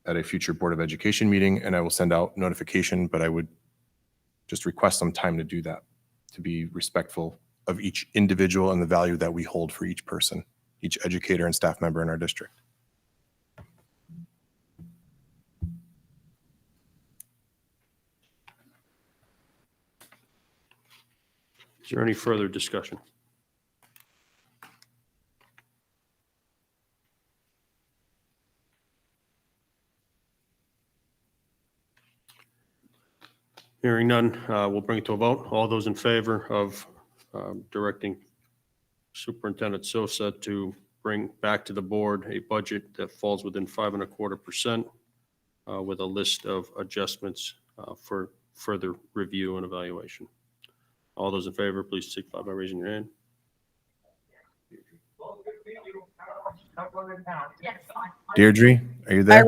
at a future Board of Education meeting, and I will send out notification, but I would just request some time to do that, to be respectful of each individual and the value that we hold for each person, each educator and staff member in our district. Is there any further discussion? Hearing none, we'll bring it to a vote. All those in favor of directing Superintendent Sosa to bring back to the board a budget that falls within 5.25% with a list of adjustments for further review and evaluation. All those in favor, please signify by raising your hand. Deirdre, are you I there?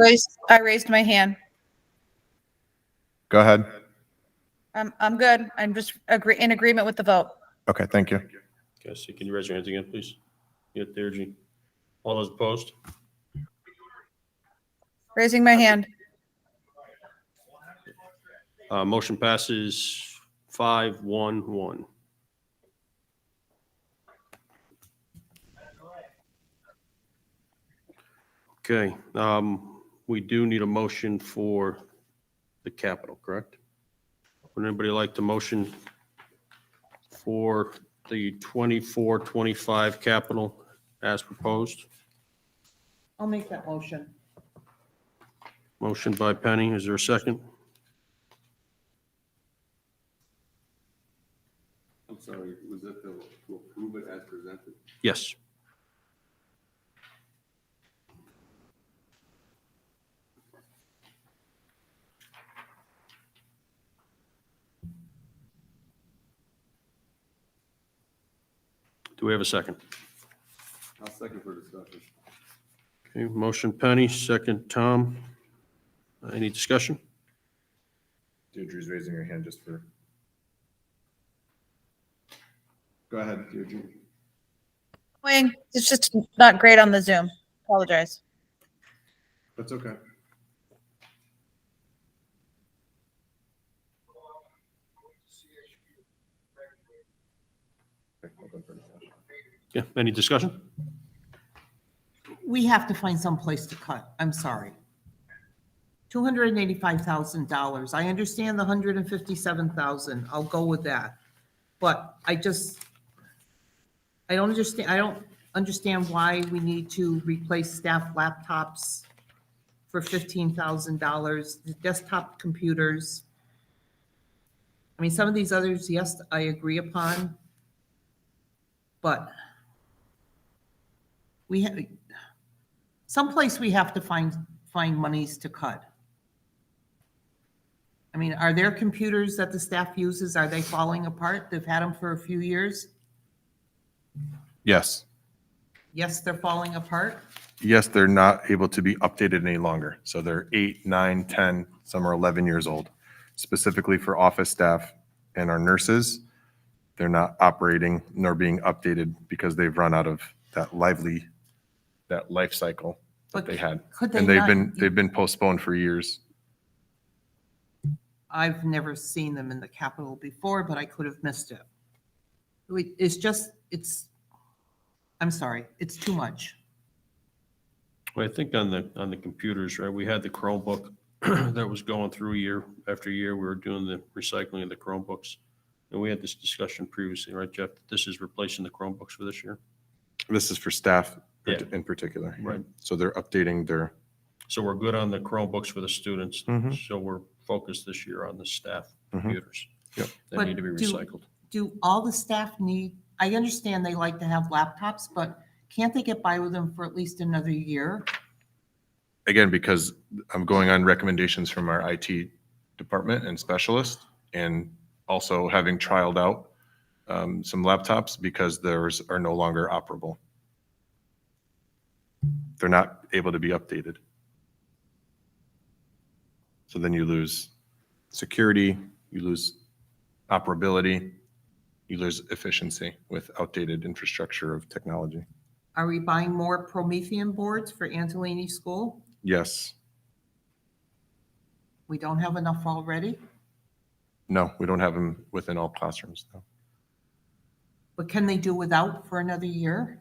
raised my hand. Go ahead. I'm good. I'm just in agreement with the vote. Okay, thank you. Okay, so can you raise your hands again, please? Yeah, Deirdre. All those opposed? Raising my hand. Motion passes 5-1-1. Okay, we do need a motion for the capital, correct? Would anybody like to motion for the 24-25 capital as proposed? I'll make that motion. Motion by Penny, is there a second? I'm sorry, was that to approve it as presented? Yes. Do we have a second? I'll second for discussion. Okay, motion Penny, second Tom. Any discussion? Deirdre's raising her hand just for. Go ahead, Deirdre. Wayne, it's just not great on the Zoom. Apologize. That's okay. Yeah, any discussion? We have to find some place to cut. I'm sorry. $285,000. I understand the 157,000. I'll go with that. But I don't understand why we need to replace staff laptops for $15,000, the desktop computers. I mean, some of these others, yes, I agree upon. But we have, someplace we have to find monies to cut. I mean, are there computers that the staff uses, are they falling apart? They've had them for a few years. Yes. Yes, they're falling apart. Yes, they're not able to be updated any longer. So they're 8, 9, 10, some are 11 years old. Specifically for office staff and our nurses, they're not operating nor being updated because they've run out of that life cycle that But they had. could they And not- they've been postponed for years. I've never seen them in the Capitol before, but I could have missed it. I'm sorry, it's too much. Well, I think on the computers, right, we had the Chromebook that was going through year after year. We were doing the recycling of the Chromebooks. And we had this discussion previously, right, Jeff? This is replacing the Chromebooks for this year? This is for staff Yeah. in particular. Right. So they're updating their, So we're good on the Chromebooks for the students. Mhm. So we're focused this year on the staff Mhm. computers. Yep. That But need to be do- recycled. Do all the staff need, I understand they like to have laptops, but can't they get by with them for at least another year? again, because I'm going on recommendations from our IT department and specialist, and also having trialed out some laptops because theirs are no longer operable. They're not able to be updated. So then you lose security, you lose operability, you lose efficiency with outdated infrastructure of technology. Are we buying more Promethean boards for Angelini School? Yes. We don't have enough already, No, we don't have them within all classrooms, though. but can they do without for another year?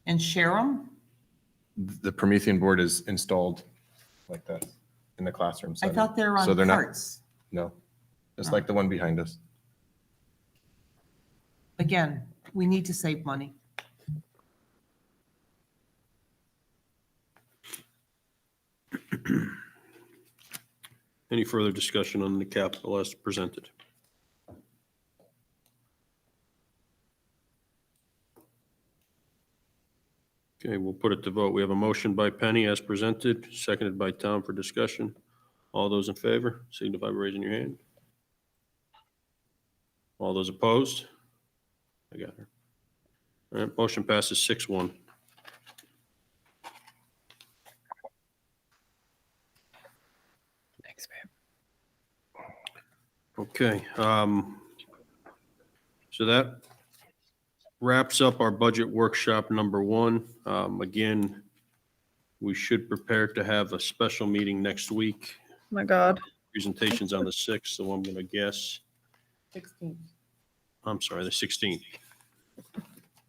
And share them? The Promethean board is installed like that in the classroom I setting. thought they were So on they're not- carts. No, just like the one behind us. Again, we need to save money. Any further discussion on the capital as presented? Okay, we'll put it to vote. We have a motion by Penny as presented, seconded by Tom for discussion. All those in favor, signify by raising your hand. All those opposed? I got her. All right, motion passes 6-1. Thanks, babe. Okay, so that wraps up our budget workshop number 1. Again, we should prepare to have a special meeting next week. Oh my God. Presentations on the 6th, so I'm going to guess, 16. I'm sorry, the 16th.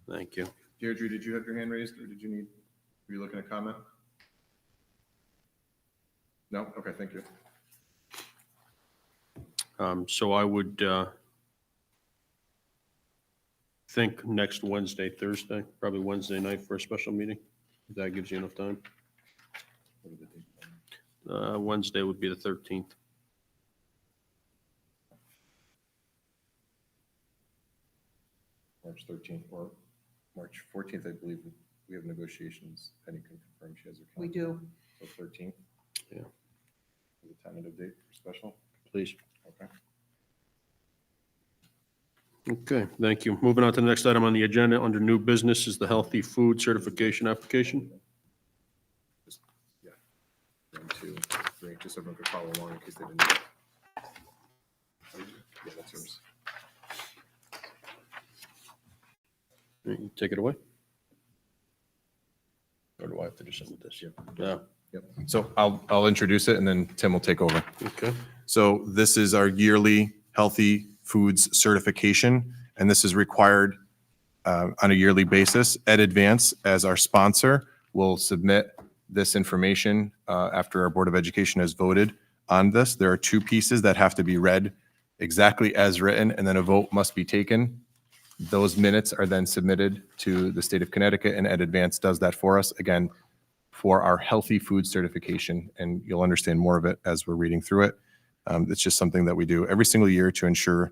Thank you. Deirdre, did you have your hand raised or did you need, were you looking to comment? No? Okay, thank you. So I would think next Wednesday, Thursday, probably Wednesday night for a special meeting. If that gives you enough time. Wednesday would be the 13th. March 13th or March 14th, I believe we have negotiations. Penny can confirm she has her. We calendar. do. So 13th? Yeah. Is a tentative date for special? Please. Okay. Okay, thank you. Moving on to the next item on the agenda, under new business is the healthy food certification application. Just, yeah. 1, 2, 3, just so everyone could follow along in case they didn't. Yeah, that's yours. All right, you take it away. Or do I have to do something with this? Yeah. Yep. So I'll introduce it and then Tim will take over. Okay. So this is our yearly healthy foods certification, and this is required on a yearly basis. Ed Advance, as our sponsor, will submit this information after our Board of Education has voted on this. There are 2 pieces that have to be read exactly as written, and then a vote must be taken. Those minutes are then submitted to the state of Connecticut, and Ed Advance does that for us, again, for our healthy food certification, and you'll understand more of it as we're reading through it. It's just something that we do every single year to ensure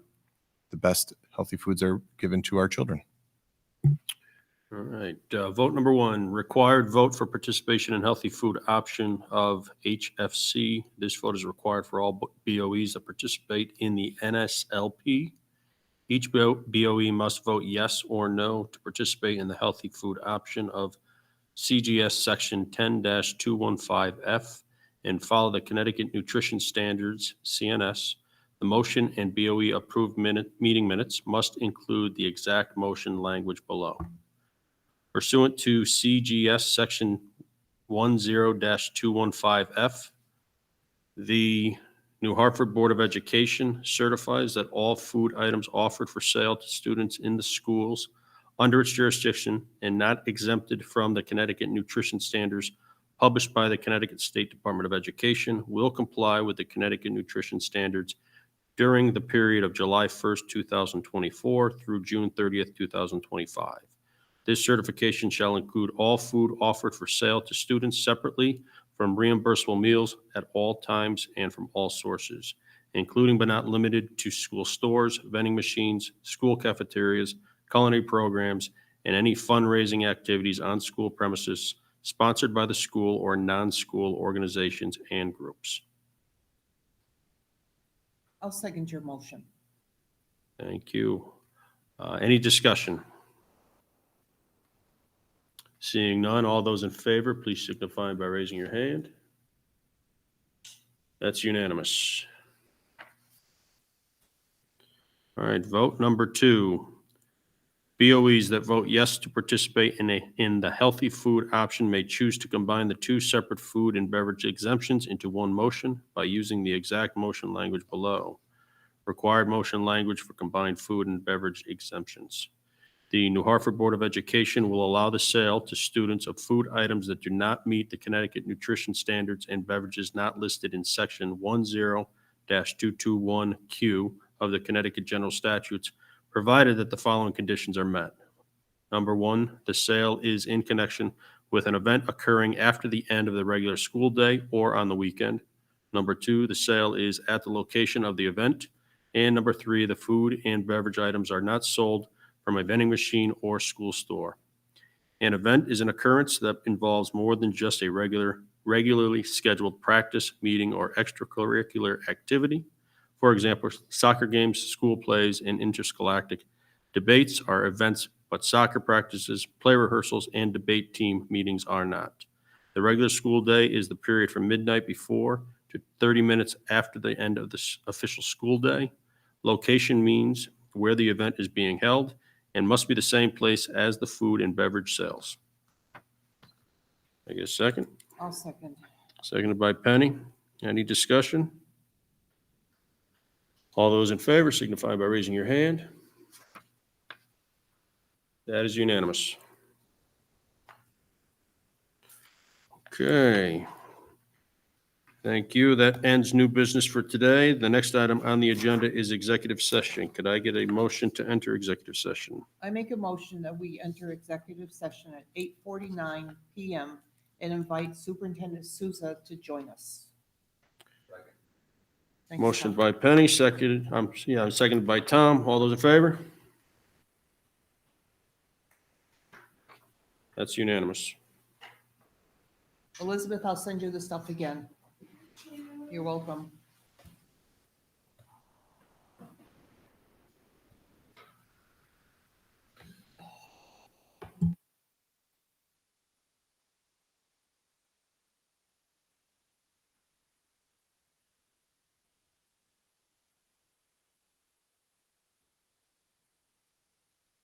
the best healthy foods are given to our children. All right, vote number 1, required vote for participation in healthy food option of HFC. This vote is required for all BOEs that participate in the NSLP. Each BOE must vote yes or no to participate in the healthy food option of CGS Section 10-215F and follow the Connecticut Nutrition Standards, CNS. The motion and BOE approved meeting minutes must include the exact motion language below. Pursuant to CGS Section 10-215F, the New Hartford Board of Education certifies that all food items offered for sale to students in the schools under its jurisdiction and not exempted from the Connecticut Nutrition Standards published by the Connecticut State Department of Education will comply with the Connecticut Nutrition Standards during the period of July 1st, 2024 through June 30th, 2025. This certification shall include all food offered for sale to students separately from reimbursable meals at all times and from all sources, including but not limited to school stores, vending machines, school cafeterias, culinary programs, and any fundraising activities on school premises sponsored by the school or non-school organizations and groups. I'll second your motion. Thank you. Any discussion? Seeing none, all those in favor, please signify by raising your hand. That's unanimous. All right, vote number 2. BOEs that vote yes to participate in the healthy food option may choose to combine the 2 separate food and beverage exemptions into one motion by using the exact motion language below. Required motion language for combined food and beverage exemptions. The New Hartford Board of Education will allow the sale to students of food items that do not meet the Connecticut nutrition standards and beverages not listed in Section 10-221Q of the Connecticut General Statutes, provided that the following conditions are met. Number 1, the sale is in connection with an event occurring after the end of the regular school day or on the weekend. Number 2, the sale is at the location of the event. And number 3, the food and beverage items are not sold from a vending machine or school store. An event is an occurrence that involves more than just a regularly scheduled practice, meeting, or extracurricular activity. For example, soccer games, school plays, and interscholastic debates are events, but soccer practices, play rehearsals, and debate team meetings are not. The regular school day is the period from midnight before to 30 minutes after the end of the official school day. Location means where the event is being held and must be the same place as the food and beverage sales. I get a second? I'll second. Seconded by Penny. Any discussion? All those in favor signify by raising your hand. That is unanimous. Okay. Thank you. That ends new business for today. The next item on the agenda is executive session. Could I get a motion to enter executive session? I make a motion that we enter executive session at 8:49 PM and invite Superintendent Souza to join us. Thanks, Motion Tom. by Penny, seconded by Tom. All those in favor? That's unanimous. Elizabeth, I'll send you the stuff again. You're welcome.